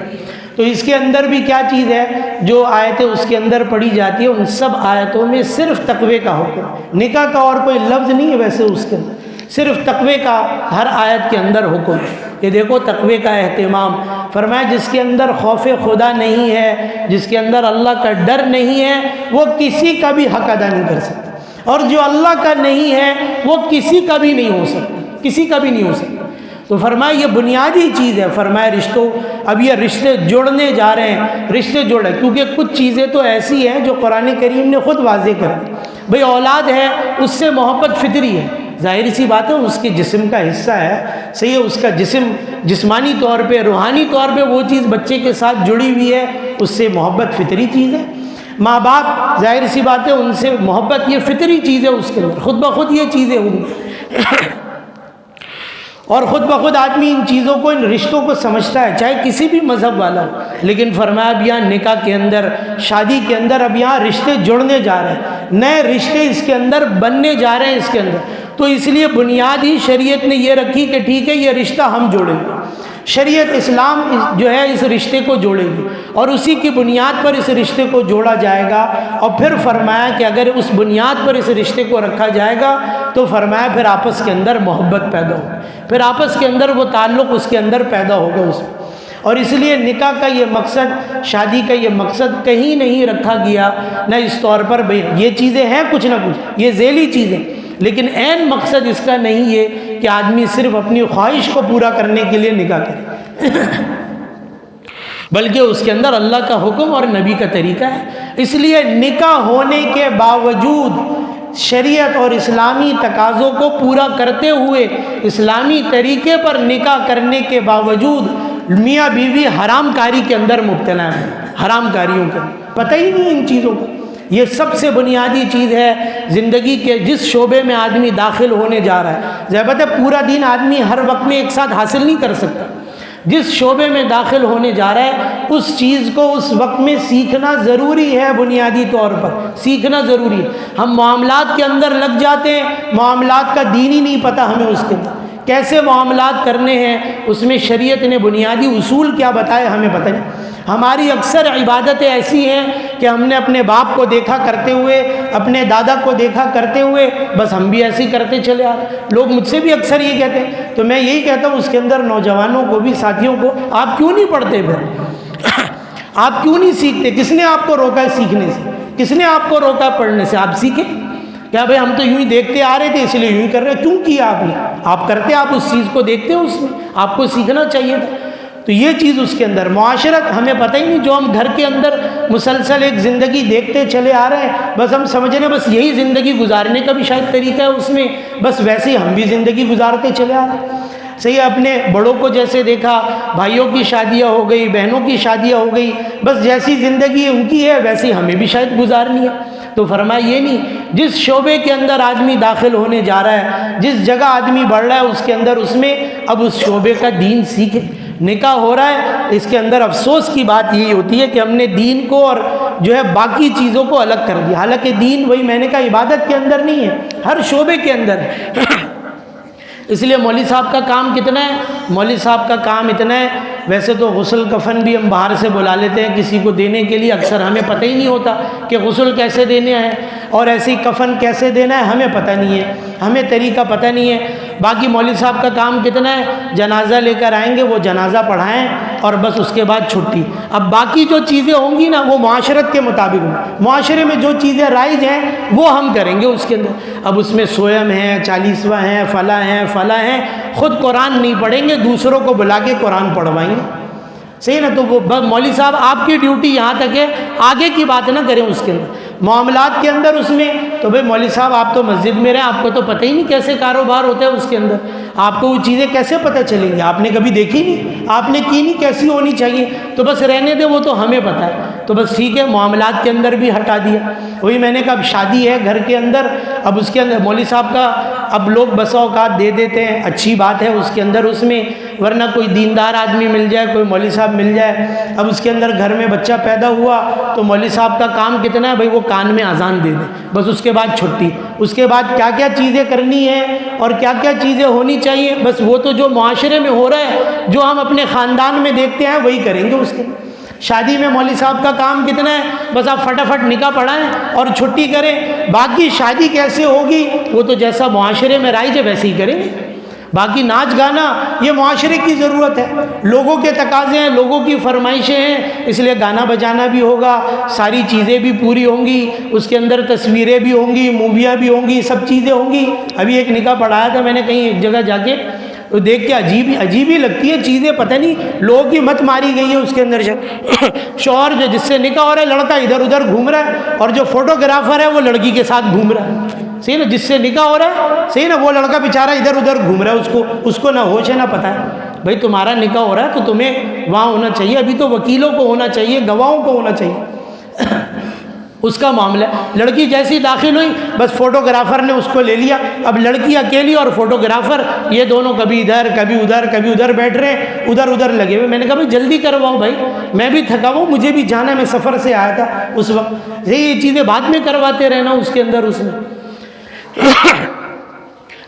تو اس کے اندر بھی کیا چیز ہے، جو آیتیں اس کے اندر پڑھی جاتی ہے ان سب آیتوں میں صرف تقوی کا حکم، نکاح کا اور کوئی لفظ نہیں ہے ویسے اس کے اندر، صرف تقوی کا ہر آیت کے اندر حکم ہے کہ دیکھو تقوی کا اہتمام۔ فرمایا جس کے اندر خوف خدا نہیں ہے، جس کے اندر اللہ کا ڈر نہیں ہے، وہ کسی کا بھی حق ادا نہیں کر سکتا، اور جو اللہ کا نہیں ہے وہ کسی کا بھی نہیں ہو سکتا، کسی کا بھی نہیں ہو سکتا۔ تو فرمایا یہ بنیادی چیز ہے۔ فرمایا رشتوں، اب یہ رشتے جوڑنے جا رہے ہیں، رشتے جوڑے، کیونکہ کچھ چیزیں تو ایسی ہیں جو قرآن کریم نے خود واضح کر دی۔ بھئی اولاد ہے، اس سے محبت فطری ہے، ظاہر سی بات ہے، اس کے جسم کا حصہ ہے، صحیح ہے، اس کا جسم جسمانی طور پہ، روحانی طور پہ وہ چیز بچے کے ساتھ جڑی ہوئی ہے، اس سے محبت فطری چیز ہے۔ ماں باپ ظاہر سی بات ہے، ان سے محبت یہ فطری چیز ہے، اس کے اندر خود بخود یہ چیزیں ہوں گی، اور خود بخود آدمی ان چیزوں کو، ان رشتوں کو سمجھتا ہے، چاہے کسی بھی مذہب والا ہو۔ لیکن فرمایا اب یہاں نکاح کے اندر، شادی کے اندر اب یہاں رشتے جڑنے جا رہے ہیں، نئے رشتے اس کے اندر بننے جا رہے ہیں اس کے اندر، تو اس لیے بنیاد ہی شریعت نے یہ رکھی کہ ٹھیک ہے یہ رشتہ ہم جوڑیں گے، شریعت اسلام جو ہے اس رشتے کو جوڑے گی، اور اسی کی بنیاد پر اس رشتے کو جوڑا جائے گا۔ اور پھر فرمایا کہ اگر اس بنیاد پر اس رشتے کو رکھا جائے گا تو فرمایا پھر آپس کے اندر محبت پیدا ہوگی، پھر آپس کے اندر وہ تعلق اس کے اندر پیدا ہوگا اس میں۔ اور اس لیے نکاح کا یہ مقصد، شادی کا یہ مقصد کہیں نہیں رکھا گیا، نہ اس طور پر بھئی یہ چیزیں ہیں کچھ نہ کچھ، یہ ذیلی چیزیں، لیکن عین مقصد اس کا نہیں ہے کہ آدمی صرف اپنی خواہش کو پورا کرنے کے لیے نکاح کرے، بلکہ اس کے اندر اللہ کا حکم اور نبی کا طریقہ ہے۔ اس لیے نکاح ہونے کے باوجود شریعت اور اسلامی تقاضوں کو پورا کرتے ہوئے، اسلامی طریقے پر نکاح کرنے کے باوجود میاں بیوی حرام کاری کے اندر مبتلا ہیں، حرام کاریوں کے پتہ ہی نہیں ان چیزوں کو۔ یہ سب سے بنیادی چیز ہے زندگی کے جس شعبے میں آدمی داخل ہونے جا رہا ہے۔ ضرورت ہے پورا دین آدمی ہر وقت میں ایک ساتھ حاصل نہیں کر سکتا، جس شعبے میں داخل ہونے جا رہا ہے اس چیز کو اس وقت میں سیکھنا ضروری ہے، بنیادی طور پر سیکھنا ضروری ہے۔ ہم معاملات کے اندر لگ جاتے ہیں، معاملات کا دین ہی نہیں پتہ ہمیں، اس کے اندر کیسے معاملات کرنے ہیں، اس میں شریعت نے بنیادی اصول کیا بتائے ہمیں پتہ نہیں۔ ہماری اکثر عبادتیں ایسی ہیں کہ ہم نے اپنے باپ کو دیکھا کرتے ہوئے، اپنے دادا کو دیکھا کرتے ہوئے، بس ہم بھی ایسے ہی کرتے چلے آ رہے ہیں۔ لوگ مجھ سے بھی اکثر یہ کہتے ہیں، تو میں یہی کہتا ہوں اس کے اندر نوجوانوں کو بھی، ساتھیوں کو، آپ کیوں نہیں پڑھتے پھر؟ آپ کیوں نہیں سیکھتے؟ کس نے آپ کو روکا ہے سیکھنے سے؟ کس نے آپ کو روکا پڑھنے سے؟ آپ سیکھیں۔ کیا بھائی ہم تو یوں ہی دیکھتے آ رہے تھے اس لیے یوں ہی کر رہے ہیں؟ کیوں کیا آپ نے؟ آپ کرتے، آپ اس چیز کو دیکھتے ہو، اس میں آپ کو سیکھنا چاہیے تھا۔ تو یہ چیز اس کے اندر معاشرت ہمیں پتہ ہی نہیں، جو ہم گھر کے اندر مسلسل ایک زندگی دیکھتے چلے آ رہے ہیں، بس ہم سمجھ رہے ہیں بس یہی زندگی گزارنے کا بھی شاید طریقہ ہے اس میں، بس ویسے ہی ہم بھی زندگی گزارتے چلے آ رہے ہیں۔ صحیح، اپنے بڑوں کو جیسے دیکھا، بھائیوں کی شادیاں ہو گئی، بہنوں کی شادیاں ہو گئی، بس جیسی زندگی ان کی ہے ویسی ہمیں بھی شاید گزارنی ہے۔ تو فرمایا یہ نہیں، جس شعبے کے اندر آدمی داخل ہونے جا رہا ہے، جس جگہ آدمی بڑھ رہا ہے اس کے اندر اس میں اب اس شعبے کا دین سیکھے۔ نکاح ہو رہا ہے، اس کے اندر افسوس کی بات یہی ہوتی ہے کہ ہم نے دین کو اور جو ہے باقی چیزوں کو الگ کر دیا، حالانکہ دین وہی میں نے کہا عبادت کے اندر نہیں ہے، ہر شعبے کے اندر ہے۔ اس لیے مولوی صاحب کا کام کتنا ہے، مولوی صاحب کا کام اتنا ہے، ویسے تو غسل کفن بھی ہم باہر سے بلا لیتے ہیں کسی کو دینے کے لیے، اکثر ہمیں پتہ ہی نہیں ہوتا کہ غسل کیسے دینے ہیں اور ایسے ہی کفن کیسے دینا ہے، ہمیں پتہ نہیں ہے، ہمیں طریقہ پتہ نہیں ہے۔ باقی مولوی صاحب کا کام کتنا ہے، جنازہ لے کر آئیں گے، وہ جنازہ پڑھائیں اور بس اس کے بعد چھٹی۔ اب باقی جو چیزیں ہوں گی نا وہ معاشرت کے مطابق ہوں گی، معاشرے میں جو چیزیں رائج ہیں وہ ہم کریں گے اس کے اندر۔ اب اس میں سویم ہے، 40واں ہے، فلاں ہیں، خود قرآن نہیں پڑھیں گے، دوسروں کو بلا کے قرآن پڑھوائیں گے، صحیح نا؟ تو وہ مولوی صاحب آپ کی ڈیوٹی یہاں تک ہے، آگے کی بات نہ کریں اس کے اندر، معاملات کے اندر اس میں تو بھائی مولوی صاحب آپ تو مسجد میں رہے، آپ کو تو پتہ ہی نہیں کیسے کاروبار ہوتا ہے اس کے اندر، آپ کو وہ چیزیں کیسے پتہ چلیں گی، آپ نے کبھی دیکھی نہیں، آپ نے کی نہیں، کیسی ہونی چاہیے، تو بس رہنے دیں، وہ تو ہمیں پتہ ہے، تو بس ٹھیک ہے، معاملات کے اندر بھی ہٹا دیا۔ وہی میں نے کہا اب شادی ہے گھر کے اندر، اب اس کے اندر مولوی صاحب کا اب لوگ بسا اوقات دے دیتے ہیں، اچھی بات ہے اس کے اندر اس میں، ورنہ کوئی دیندار آدمی مل جائے، کوئی مولوی صاحب مل جائے، اب اس کے اندر گھر میں بچہ پیدا ہوا تو مولوی صاحب کا کام کتنا ہے، بھائی وہ کان میں اذان دے دیں، بس اس کے بعد چھٹی، اس کے بعد کیا کیا چیزیں کرنی ہے اور کیا کیا چیزیں ہونی چاہیے، بس وہ تو جو معاشرے میں ہو رہا ہے، جو ہم اپنے خاندان میں دیکھتے ہیں وہی کریں گے اس کے۔ شادی میں مولوی صاحب کا کام کتنا ہے، بس آپ فٹافٹ نکاح پڑھائیں اور چھٹی کریں، باقی شادی کیسے ہوگی وہ تو جیسا معاشرے میں رائج ہے ویسے ہی کریں گے۔ باقی ناچ گانا یہ معاشرے کی ضرورت ہے، لوگوں کے تقاضے ہیں، لوگوں کی فرمائشیں ہیں، اس لیے گانا بجانا بھی ہوگا، ساری چیزیں بھی پوری ہوں گی، اس کے اندر تصویریں بھی ہوں گی، موویاں بھی ہوں گی، سب چیزیں ہوں گی۔ ابھی ایک نکاح پڑھایا تھا میں نے کہیں ایک جگہ جا کے، تو دیکھ کے عجیب ہی لگتی ہے چیزیں، پتہ نہیں لوگوں کی مت ماری گئی ہے اس کے اندر۔ شوہر جس سے نکاح ہو رہا ہے لڑکا ادھر ادھر گھوم رہا ہے، اور جو فوٹوگرافر ہے وہ لڑکی کے ساتھ گھوم رہا ہے، صحیح نا؟ جس سے نکاح ہو رہا ہے، صحیح نا، وہ لڑکا بیچارہ ادھر ادھر گھوم رہا ہے، اس کو نہ ہوش ہے نہ پتہ ہے۔ بھائی تمہارا نکاح ہو رہا ہے تو تمہیں وہاں ہونا چاہیے، ابھی تو وکیلوں کو ہونا چاہیے، گواہوں کو ہونا چاہیے، اس کا معاملہ ہے۔ لڑکی جیسی داخل ہوئی بس فوٹوگرافر نے اس کو لے لیا، اب لڑکی اکیلی اور فوٹوگرافر یہ دونوں کبھی ادھر کبھی ادھر بیٹھ رہے ہیں، ادھر لگے ہوئے۔ میں نے کہا بھائی جلدی کرواؤ بھائی، میں بھی تھکا ہوں، مجھے بھی جانا ہے، میں سفر سے آیا تھا اس وقت، یہ چیزیں بعد میں کرواتے رہنا اس کے اندر اس میں۔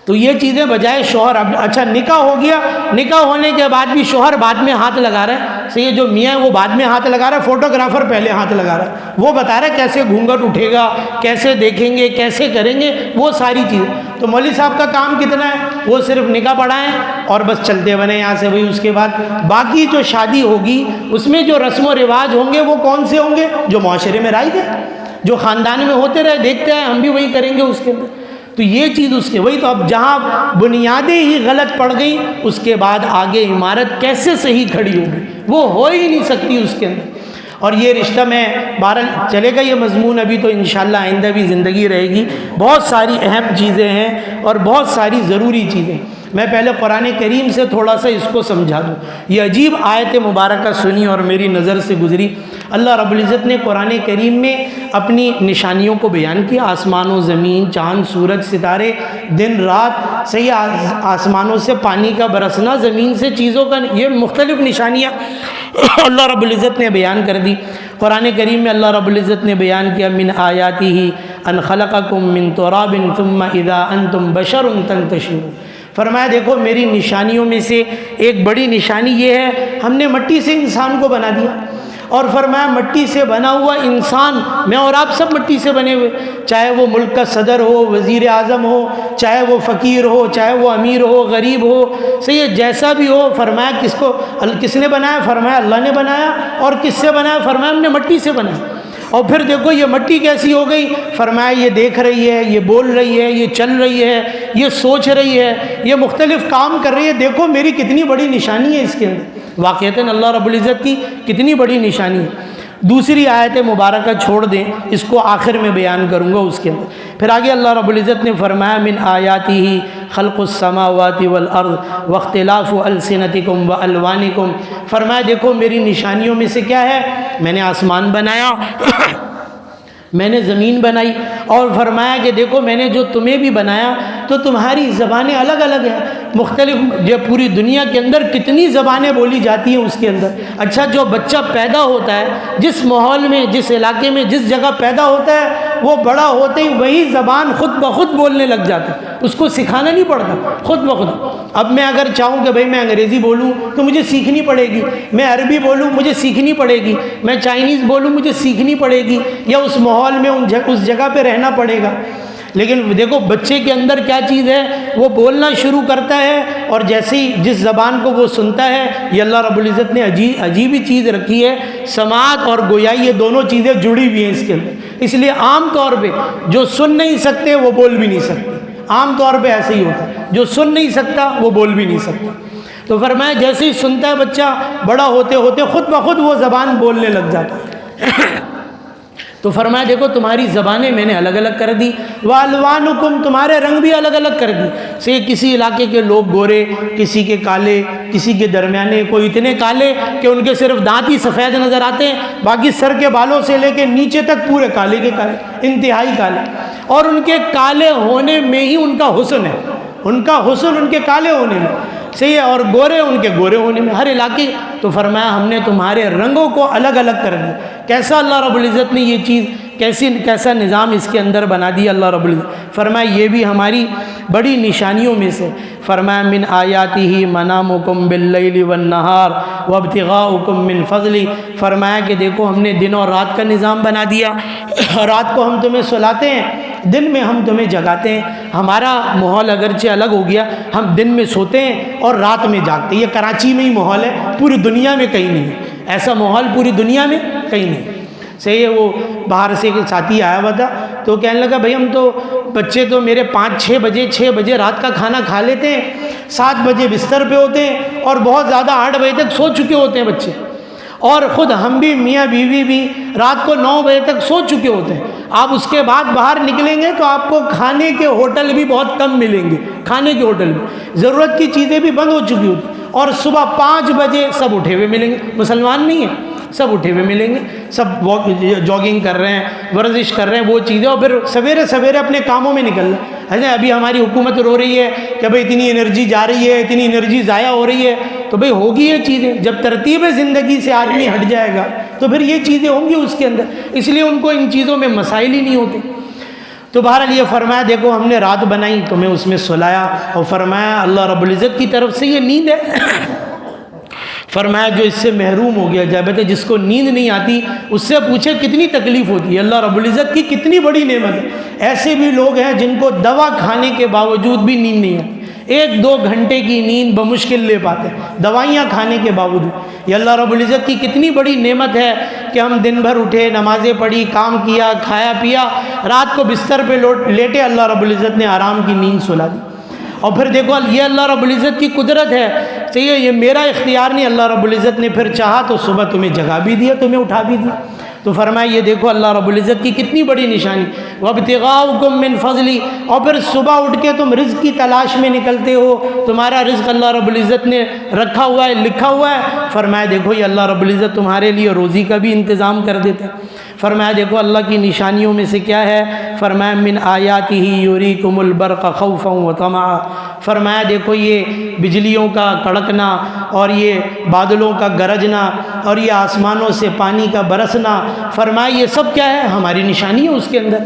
تو یہ چیزیں بجائے شوہر، اب اچھا نکاح ہو گیا، نکاح ہونے کے بعد بھی شوہر بعد میں ہاتھ لگا رہا ہے، صحیح ہے، جو میاں ہے وہ بعد میں ہاتھ لگا رہا ہے، فوٹوگرافر پہلے ہاتھ لگا رہا ہے، وہ بتا رہا ہے کیسے گھونگھٹ اٹھے گا، کیسے دیکھیں گے، کیسے کریں گے، وہ ساری چیزیں۔ تو مولوی صاحب کا کام کتنا ہے، وہ صرف نکاح پڑھائیں اور بس چلتے بنے یہاں سے۔ وہی اس کے بعد باقی جو شادی ہوگی اس میں جو رسم و رواج ہوں گے وہ کون سے ہوں گے، جو معاشرے میں رائج ہے، جو خاندان میں ہوتے رہے دیکھتے ہیں، ہم بھی وہی کریں گے اس کے اندر۔ تو یہ چیز اس کے وہی تو، اب جہاں بنیادیں ہی غلط پڑ گئیں اس کے بعد آگے عمارت کیسے صحیح کھڑی ہوگی، وہ ہو ہی نہیں سکتی اس کے اندر۔ اور یہ رشتہ میں بہرحال چلے گا یہ مضمون، ابھی تو انشاءاللہ آئندہ بھی زندگی رہے گی، بہت ساری اہم چیزیں ہیں اور بہت ساری ضروری چیزیں۔ میں پہلے قرآن کریم سے تھوڑا سا اس کو سمجھا دوں۔ یہ عجیب آیت مبارکہ سنی اور میری نظر سے گزری۔ اللہ رب العزت نے قرآن کریم میں اپنی نشانیوں کو بیان کیا، آسمان و زمین، چاند سورج ستارے، دن رات، صحیح، آسمانوں سے پانی کا برسنا، زمین سے چیزوں کا، یہ مختلف نشانیاں اللہ رب العزت نے بیان کر دی۔ قرآن کریم میں اللہ رب العزت نے بیان کیا، من آیاتہ ان خلقکم من تراب ثم اذا انتم بشر تنتشرون۔ فرمایا دیکھو میری نشانیوں میں سے ایک بڑی نشانی یہ ہے، ہم نے مٹی سے انسان کو بنا دیا، اور فرمایا مٹی سے بنا ہوا انسان، میں اور آپ سب مٹی سے بنے ہوئے، چاہے وہ ملک کا صدر ہو، وزیر اعظم ہو، چاہے وہ فقیر ہو، چاہے وہ امیر ہو، غریب ہو، صحیح ہے، جیسا بھی ہو۔ فرمایا کس نے بنایا؟ فرمایا اللہ نے بنایا۔ اور کس سے بنایا؟ فرمایا ہم نے مٹی سے بنایا۔ اور پھر دیکھو یہ مٹی کیسی ہو گئی، فرمایا یہ دیکھ رہی ہے، یہ بول رہی ہے، یہ چل رہی ہے، یہ سوچ رہی ہے، یہ مختلف کام کر رہی ہے، دیکھو میری کتنی بڑی نشانی ہے اس کے اندر، واقعتاً اللہ رب العزت کی کتنی بڑی نشانی ہے۔ دوسری آیت مبارکہ چھوڑ دیں، اس کو آخر میں بیان کروں گا اس کے اندر۔ پھر آگے اللہ رب العزت نے فرمایا من آیاتہ خلق السماوات والارض واختلاف السنتکم والوانکم۔ فرمایا دیکھو میری نشانیوں میں سے کیا ہے، میں نے آسمان بنایا، میں نے زمین بنائی اور فرمایا کہ دیکھو میں نے جو تمہیں بھی بنایا تو تمہاری زبانیں الگ الگ ہیں، مختلف، جو پوری دنیا کے اندر کتنی زبانیں بولی جاتی ہیں اس کے اندر۔ اچھا جو بچہ پیدا ہوتا ہے، جس ماحول میں، جس علاقے میں، جس جگہ پیدا ہوتا ہے، وہ بڑا ہوتے ہی وہی زبان خود بخود بولنے لگ جاتا ہے، اس کو سکھانا نہیں پڑتا، خود بخود۔ اب میں اگر چاہوں کہ بھئی میں انگریزی بولوں تو مجھے سیکھنی پڑے گی، میں عربی بولوں مجھے سیکھنی پڑے گی، میں چائنیز بولوں مجھے سیکھنی پڑے گی، یا اس ماحول میں اس جگہ پہ رہنا پڑے گا۔ لیکن دیکھو بچے کے اندر کیا چیز ہے، وہ بولنا شروع کرتا ہے، اور جیسے ہی جس زبان کو وہ سنتا ہے، یہ اللہ رب العزت نے عجیب ہی چیز رکھی ہے، سماعت اور گویائی یہ دونوں چیزیں جڑی ہوئی ہیں اس کے اندر۔ اس لیے عام طور پہ جو سن نہیں سکتے وہ بول بھی نہیں سکتے، عام طور پہ ایسے ہی ہوتا ہے، جو سن نہیں سکتا وہ بول بھی نہیں سکتا۔ تو فرمایا جیسے ہی سنتا ہے بچہ، بڑا ہوتے ہوتے خود بخود وہ زبان بولنے لگ جاتا ہے۔ تو فرمایا دیکھو تمہاری زبانیں میں نے الگ الگ کر دی، وَأَلْوَانُكُمْ، تمہارے رنگ بھی الگ الگ کر دی۔ سے کسی علاقے کے لوگ گورے، کسی کے کالے، کسی کے درمیانے، کوئی اتنے کالے کہ ان کے صرف دانت ہی سفید نظر آتے ہیں، باقی سر کے بالوں سے لے کے نیچے تک پورے کالے کے کالے، انتہائی کالے، اور ان کے کالے ہونے میں ہی ان کا حسن ہے، ان کا حسن ان کے کالے ہونے میں صحیح ہے، اور گورے ان کے گورے ہونے میں، ہر علاقے۔ تو فرمایا ہم نے تمہارے رنگوں کو الگ الگ کر دیا۔ کیسا اللہ رب العزت نے یہ چیز، کیسا نظام اس کے اندر بنا دیا اللہ رب العزت۔ فرمایا یہ بھی ہماری بڑی نشانیوں میں سے۔ فرمایا من آیاتہ منامکم باللیل والنہار وابتغاؤکم من فضلی، فرمایا کہ دیکھو ہم نے دن اور رات کا نظام بنا دیا، رات کو ہم تمہیں سلاتے ہیں، دن میں ہم تمہیں جگاتے ہیں۔ ہمارا ماحول اگرچہ الگ ہو گیا، ہم دن میں سوتے ہیں اور رات میں جاگتے ہیں۔ یہ کراچی میں ہی ماحول ہے، پوری دنیا میں کہیں نہیں ہے ایسا ماحول، پوری دنیا میں کہیں نہیں صحیح ہے۔ وہ باہر سے ایک ساتھی آیا ہوا تھا تو کہنے لگا بھائی ہم تو بچے تو میرے 5-6 بجے رات کا کھانا کھا لیتے ہیں، 7 بجے بستر پہ ہوتے ہیں، اور بہت زیادہ 8 بجے تک سو چکے ہوتے ہیں بچے، اور خود ہم بھی میاں بیوی بھی رات کو 9 بجے تک سو چکے ہوتے ہیں۔ آپ اس کے بعد باہر نکلیں گے تو آپ کو کھانے کے ہوٹل بھی بہت کم ملیں گے، کھانے کے ہوٹل بھی ضرورت کی چیزیں بھی بند ہو چکی ہوتی، اور صبح 5 بجے سب اٹھے ہوئے ملیں گے، مسلمان نہیں ہیں، سب اٹھے ہوئے ملیں گے، سب جاگنگ کر رہے ہیں، ورزش کر رہے ہیں، وہ چیزیں، اور پھر سویرے سویرے اپنے کاموں میں نکل رہے ہیں۔ ابھی ہماری حکومت رو رہی ہے کہ بھئی اتنی انرجی جا رہی ہے، اتنی انرجی ضائع ہو رہی ہے، تو بھئی ہوگی یہ چیزیں، جب ترتیب زندگی سے آدمی ہٹ جائے گا تو پھر یہ چیزیں ہوں گی اس کے اندر، اس لیے ان کو ان چیزوں میں مسائل ہی نہیں ہوتے۔ تو بہرحال یہ فرمایا دیکھو ہم نے رات بنائی، تمہیں اس میں سلایا، اور فرمایا اللہ رب العزت کی طرف سے یہ نیند ہے۔ فرمایا جو اس سے محروم ہو گیا جب جس کو نیند نہیں آتی اس سے پوچھے کتنی تکلیف ہوتی ہے، اللہ رب العزت کی کتنی بڑی نعمت ہے۔ ایسے بھی لوگ ہیں جن کو دوا کھانے کے باوجود بھی نیند نہیں آتی، 1-2 گھنٹے کی نیند بمشکل لے پاتے ہیں دوائیاں کھانے کے باوجود۔ یہ اللہ رب العزت کی کتنی بڑی نعمت ہے کہ ہم دن بھر اٹھے، نمازیں پڑھی، کام کیا، کھایا پیا، رات کو بستر پہ لیٹے، اللہ رب العزت نے آرام کی نیند سلا دی۔ اور پھر دیکھو یہ اللہ رب العزت کی قدرت ہے، صحیح ہے، یہ میرا اختیار نہیں، اللہ رب العزت نے پھر چاہا تو صبح تمہیں جگا بھی دیا، تمہیں اٹھا بھی دیا۔ تو فرمایا یہ دیکھو اللہ رب العزت کی کتنی بڑی نشانی، وَابْتِغَاؤُكُم مِّن فَضْلِ، اور پھر صبح اٹھ کے تم رزق کی تلاش میں نکلتے ہو، تمہارا رزق اللہ رب العزت نے رکھا ہوا ہے، لکھا ہوا ہے۔ فرمایا دیکھو یہ اللہ رب العزت تمہارے لیے روزی کا بھی انتظام کر دیتے ہیں۔ فرمایا دیکھو اللہ کی نشانیوں میں سے کیا ہے، فرمایا من آیاتہ یریکم البرق خوفا وطمعا، فرمایا دیکھو یہ بجلیوں کا کڑکنا اور یہ بادلوں کا گرجنا اور یہ آسمانوں سے پانی کا برسنا، فرمایا یہ سب کیا ہے، ہماری نشانی ہے اس کے اندر۔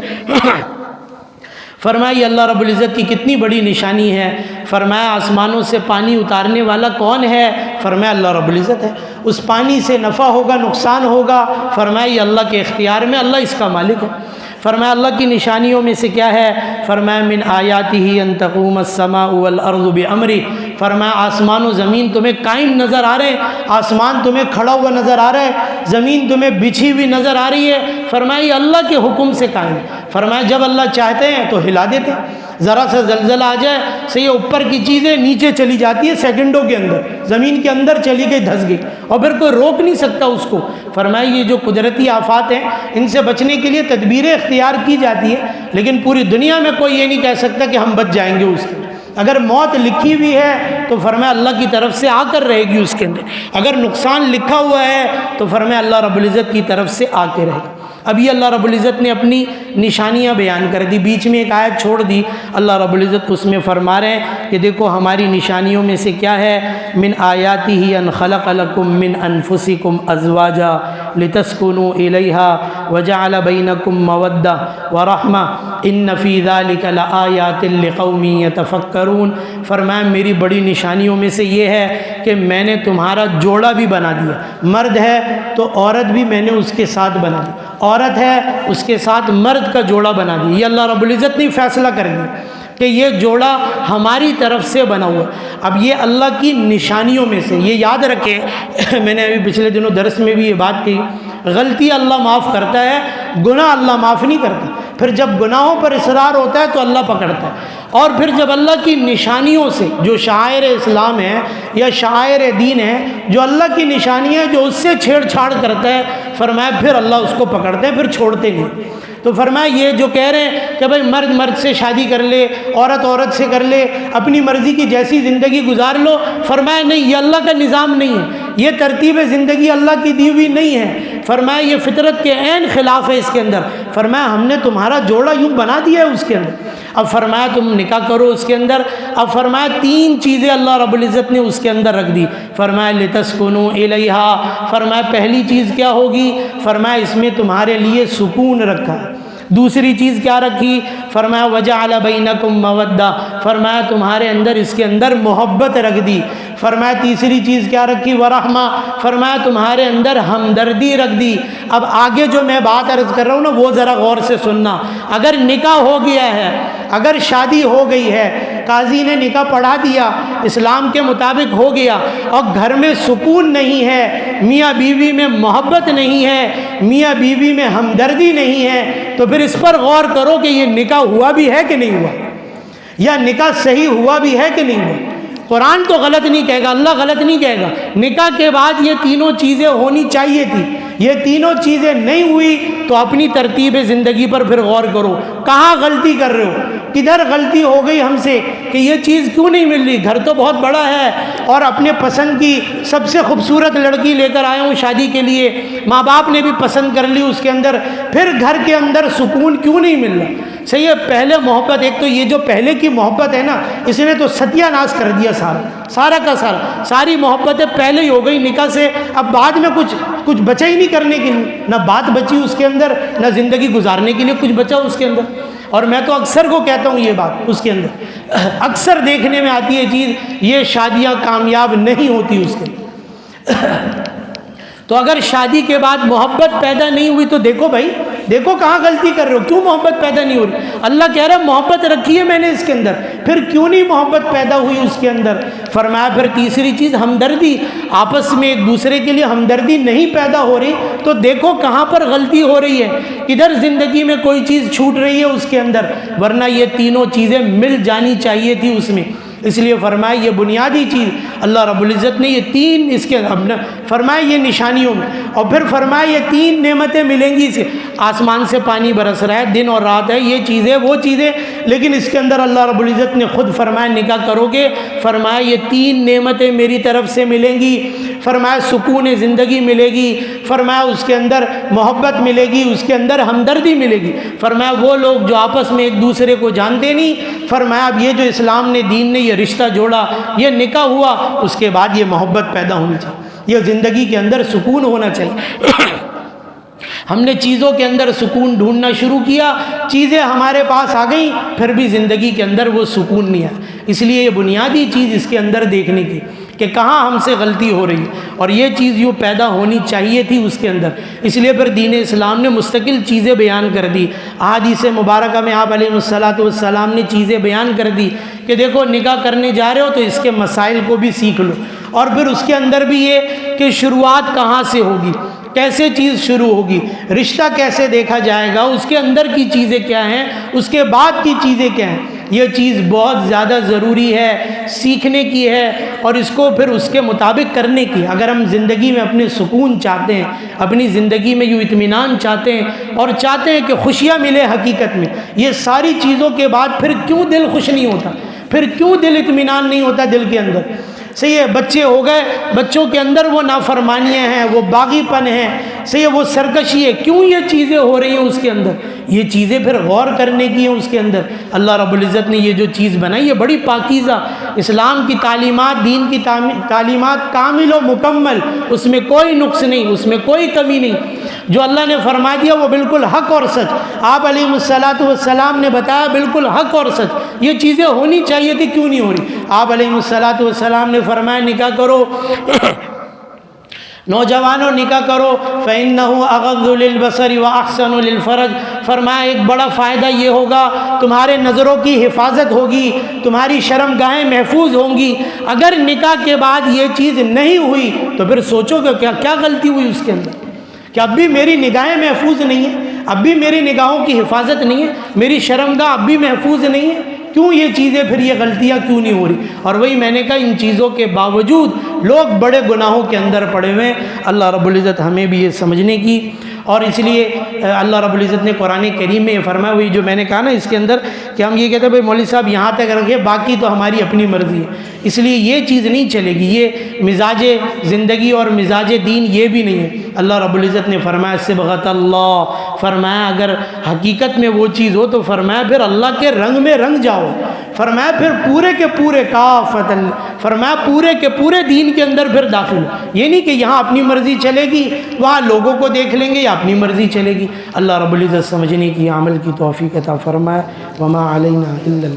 فرمایا یہ اللہ رب العزت کی کتنی بڑی نشانی ہے۔ فرمایا آسمانوں سے پانی اتارنے والا کون ہے، فرمایا اللہ رب العزت ہے۔ اس پانی سے نفع ہوگا نقصان ہوگا، فرمایا یہ اللہ کے اختیار میں، اللہ اس کا مالک ہے۔ فرمایا اللہ کی نشانیوں میں سے کیا ہے، فرمایا من آیاتہ ان تقوم السماء والارض بامرہ، فرمایا آسمان و زمین تمہیں قائم نظر آ رہے ہیں، آسمان تمہیں کھڑا ہوا نظر آ رہا ہے، زمین تمہیں بچھی ہوئی نظر آ رہی ہے، فرمایا یہ اللہ کے حکم سے قائم ہے۔ فرمایا جب اللہ چاہتے ہیں تو ہلا دیتے ہیں، ذرا سا زلزلہ آ جائے، صحیح اوپر کی چیزیں نیچے چلی جاتی ہے سیکنڈوں کے اندر، زمین کے اندر چلی گئی، دھس گئی، اور پھر کوئی روک نہیں سکتا اس کو۔ فرمایا یہ جو قدرتی آفات ہیں ان سے بچنے کے لیے تدبیریں اختیار کی جاتی ہے، لیکن پوری دنیا میں کوئی یہ نہیں کہہ سکتا کہ ہم بچ جائیں گے اس کے۔ اگر موت لکھی ہوئی ہے تو فرمایا اللہ کی طرف سے آ کر رہے گی اس کے اندر، اگر نقصان لکھا ہوا ہے تو فرمایا اللہ رب العزت کی طرف سے آ کے رہے گی۔ اب یہ اللہ رب العزت نے اپنی نشانیاں بیان کر دی، بیچ میں ایک آیت چھوڑ دی، اللہ رب العزت اس میں فرما رہے ہیں کہ دیکھو ہماری نشانیوں میں سے کیا ہے، من آیاتہ ان خلق لکم من انفسکم ازواجا لتسکنوا الیہا وجعل بینکم مودہ ورحمہ ان فی ذلک لآیات لقوم یتفکرون۔ فرمایا میری بڑی نشانیوں میں سے یہ ہے کہ میں نے تمہارا جوڑا بھی بنا دیا، مرد ہے تو عورت بھی میں نے اس کے ساتھ بنا دی، عورت ہے اس کے ساتھ مرد کا جوڑا بنا دیا۔ یہ اللہ رب العزت نے فیصلہ کر دیا کہ یہ جوڑا ہماری طرف سے بنا ہوا۔ اب یہ اللہ کی نشانیوں میں سے، یہ یاد رکھیں میں نے ابھی پچھلے دنوں درس میں بھی یہ بات کی، غلطی اللہ معاف کرتا ہے، گناہ اللہ معاف نہیں کرتا۔ پھر جب گناہوں پر اصرار ہوتا ہے تو اللہ پکڑتا ہے، اور پھر جب اللہ کی نشانیوں سے جو شعائر اسلام ہے یا شعائر دین ہے، جو اللہ کی نشانی ہے، جو اس سے چھیڑ چھاڑ کرتا ہے، فرمایا پھر اللہ اس کو پکڑتے ہیں، پھر چھوڑتے نہیں۔ تو فرمایا یہ جو کہہ رہے ہیں کہ بھائی مرد مرد سے شادی کر لے، عورت عورت سے کر لے، اپنی مرضی کی جیسی زندگی گزار لو، فرمایا نہیں، یہ اللہ کا نظام نہیں ہے، یہ ترتیب زندگی اللہ کی دی ہوئی نہیں ہے۔ فرمایا یہ فطرت کے عین خلاف ہے اس کے اندر۔ فرمایا ہم نے تمہارا جوڑا یوں بنا دیا ہے اس کے اندر، اب فرمایا تم نکاح کرو اس کے اندر۔ اب فرمایا تین چیزیں اللہ رب العزت نے اس کے اندر رکھ دی، فرمایا لتسکنوا الیہا، فرمایا پہلی چیز کیا ہوگی، فرمایا اس میں تمہارے لیے سکون رکھا ہے۔ دوسری چیز کیا رکھی، فرمایا وجعل بینکم مودہ، فرمایا تمہارے اندر اس کے اندر محبت رکھ دی۔ فرمایا تیسری چیز کیا رکھی، ورحمہ، فرمایا تمہارے اندر ہمدردی رکھ دی۔ اب آگے جو میں بات عرض کر رہا ہوں نا وہ ذرا غور سے سننا۔ اگر نکاح ہو گیا ہے، اگر شادی ہو گئی ہے، قاضی نے نکاح پڑھا دیا، اسلام کے مطابق ہو گیا، اور گھر میں سکون نہیں ہے، میاں بیوی میں محبت نہیں ہے، میاں بیوی میں ہمدردی نہیں ہے، تو پھر اس پر غور کرو کہ یہ نکاح ہوا بھی ہے کہ نہیں ہوا، یا نکاح صحیح ہوا بھی ہے کہ نہیں ہوا۔ قرآن تو غلط نہیں کہے گا، اللہ غلط نہیں کہے گا، نکاح کے بعد یہ تینوں چیزیں ہونی چاہیے تھی، یہ تینوں چیزیں نہیں ہوئی تو اپنی ترتیب زندگی پر پھر غور کرو، کہاں غلطی کر رہے ہو، کدھر غلطی ہو گئی ہم سے کہ یہ چیز کیوں نہیں مل رہی۔ گھر تو بہت بڑا ہے اور اپنے پسند کی سب سے خوبصورت لڑکی لے کر آیا ہوں شادی کے لیے، ماں باپ نے بھی پسند کر لی اس کے اندر، پھر گھر کے اندر سکون کیوں نہیں مل رہا۔ صحیح ہے، پہلے محبت، ایک تو یہ جو پہلے کی محبت ہے نا، اس نے تو ستیہ ناش کر دیا سارا کا سارا، ساری محبتیں پہلے ہی ہو گئی نکاح سے، اب بعد میں کچھ بچا ہی نہیں کرنے کے لیے، نہ بات بچی اس کے اندر، نہ زندگی گزارنے کے لیے کچھ بچا اس کے اندر۔ اور میں تو اکثر کو کہتا ہوں یہ بات، اس کے اندر اکثر دیکھنے میں آتی ہے چیز، یہ شادیاں کامیاب نہیں ہوتی اس کے اندر۔ تو اگر شادی کے بعد محبت پیدا نہیں ہوئی تو دیکھو بھائی، دیکھو کہاں غلطی کر رہے ہو، کیوں محبت پیدا نہیں ہو رہی۔ اللہ کہہ رہا ہے محبت رکھی ہے میں نے اس کے اندر، پھر کیوں نہیں محبت پیدا ہوئی اس کے اندر۔ فرمایا پھر تیسری چیز ہمدردی، آپس میں ایک دوسرے کے لیے ہمدردی نہیں پیدا ہو رہی تو دیکھو کہاں پر غلطی ہو رہی ہے، کدھر زندگی میں کوئی چیز چھوٹ رہی ہے اس کے اندر، ورنہ یہ تینوں چیزیں مل جانی چاہیے تھی اس میں۔ اس لیے فرمایا یہ بنیادی چیز اللہ رب العزت نے یہ تین اس کے فرمایا یہ نشانیوں میں، اور پھر فرمایا یہ تین نعمتیں ملیں گی اسے، آسمان سے پانی برس رہا ہے، دن اور رات ہے، یہ چیزیں وہ چیزیں، لیکن اس کے اندر اللہ رب العزت نے خود فرمایا نکاح کرو گے، فرمایا یہ تین نعمتیں میری طرف سے ملیں گی، فرمایا سکون زندگی ملے گی، فرمایا اس کے اندر محبت ملے گی، اس کے اندر ہمدردی ملے گی۔ فرمایا وہ لوگ جو آپس میں ایک دوسرے کو جانتے نہیں، فرمایا اب یہ جو اسلام نے، دین نے یہ رشتہ جوڑا، یہ نکاح ہوا، اس کے بعد یہ محبت پیدا ہونی چاہیے، یہ زندگی کے اندر سکون ہونا چاہیے۔ ہم نے چیزوں کے اندر سکون ڈھونڈنا شروع کیا، چیزیں ہمارے پاس آ گئیں، پھر بھی زندگی کے اندر وہ سکون نہیں آیا۔ اس لیے یہ بنیادی چیز اس کے اندر دیکھنے کی کہ کہاں ہم سے غلطی ہو رہی ہے، اور یہ چیز یوں پیدا ہونی چاہیے تھی اس کے اندر۔ اس لیے پھر دین اسلام نے مستقل چیزیں بیان کر دی، احادیث مبارکہ میں آپ علیہ السلام نے چیزیں بیان کر دی کہ دیکھو نکاح کرنے جا رہے ہو تو اس کے مسائل کو بھی سیکھ لو، اور پھر اس کے اندر بھی یہ کہ شروعات کہاں سے ہوگی، کیسے چیز شروع ہوگی، رشتہ کیسے دیکھا جائے گا، اس کے اندر کی چیزیں کیا ہیں، اس کے بعد کی چیزیں کیا ہیں، یہ چیز بہت زیادہ ضروری ہے، سیکھنے کی ہے، اور اس کو پھر اس کے مطابق کرنے کی۔ اگر ہم زندگی میں اپنے سکون چاہتے ہیں، اپنی زندگی میں یوں اطمینان چاہتے ہیں، اور چاہتے ہیں کہ خوشیاں ملے حقیقت میں، یہ ساری چیزوں کے بعد پھر کیوں دل خوش نہیں ہوتا، پھر کیوں دل اطمینان نہیں ہوتا دل کے اندر۔ صحیح ہے، بچے ہو گئے، بچوں کے اندر وہ نافرمانیاں ہیں، وہ باغی پن ہیں، سے یہ وہ سرکشی ہے، کیوں یہ چیزیں ہو رہی ہیں اس کے اندر، یہ چیزیں پھر غور کرنے کی ہیں اس کے اندر۔ اللہ رب العزت نے یہ جو چیز بنائی ہے بڑی پاکیزہ، اسلام کی تعلیمات، دین کی تعلیمات کامل و مکمل، اس میں کوئی نقص نہیں، اس میں کوئی کمی نہیں، جو اللہ نے فرما دیا وہ بالکل حق اور سچ، آپ علیہ السلام نے بتایا بالکل حق اور سچ، یہ چیزیں ہونی چاہیے تھی، کیوں نہیں ہو رہی؟ آپ علیہ السلام نے فرمایا نکاح کرو نوجوانوں نکاح کرو، فَإِنَّهُ أَغَضُّ لِلْبَصَرِ وَأَحْسَنُ لِلْفَرْجِ، فرمایا ایک بڑا فائدہ یہ ہوگا، تمہارے نظروں کی حفاظت ہوگی، تمہاری شرم گاہیں محفوظ ہوں گی۔ اگر نکاح کے بعد یہ چیز نہیں ہوئی تو پھر سوچو کہ کیا غلطی ہوئی اس کے اندر، کہ اب بھی میری نگاہیں محفوظ نہیں ہیں، اب بھی میری نگاہوں کی حفاظت نہیں ہے، میری شرمگاہ اب بھی محفوظ نہیں ہے، کیوں یہ چیزیں پھر یہ غلطیاں کیوں نہیں ہو رہی؟ اور وہی میں نے کہا ان چیزوں کے باوجود لوگ بڑے گناہوں کے اندر پڑے ہوئے ہیں۔ اللہ رب العزت ہمیں بھی یہ سمجھنے کی، اور اس لیے اللہ رب العزت نے قرآن کریم میں یہ فرمایا، وہی جو میں نے کہا نا اس کے اندر کہ ہم یہ کہتے ہیں بھائی مولوی صاحب یہاں تک رکھے، باقی تو ہماری اپنی مرضی ہے، اس لیے یہ چیز نہیں چلے گی، یہ مزاج زندگی اور مزاج دین یہ بھی نہیں ہے۔ اللہ رب العزت نے فرمایا صبغۃ اللہ، فرمایا اگر حقیقت میں وہ چیز ہو تو فرمایا پھر اللہ کے رنگ میں رنگ جاؤ، فرمایا پھر پورے کے پورے کافتاً، فرمایا پورے کے پورے دین کے اندر پھر داخل ہو، یہ نہیں کہ یہاں اپنی مرضی چلے گی وہاں لوگوں کو دیکھ لیں گے یا اپنی مرضی چلے گی۔ اللہ رب العزت سمجھنے کی، عمل کی توفیق عطا فرمائے۔ وما علینا الا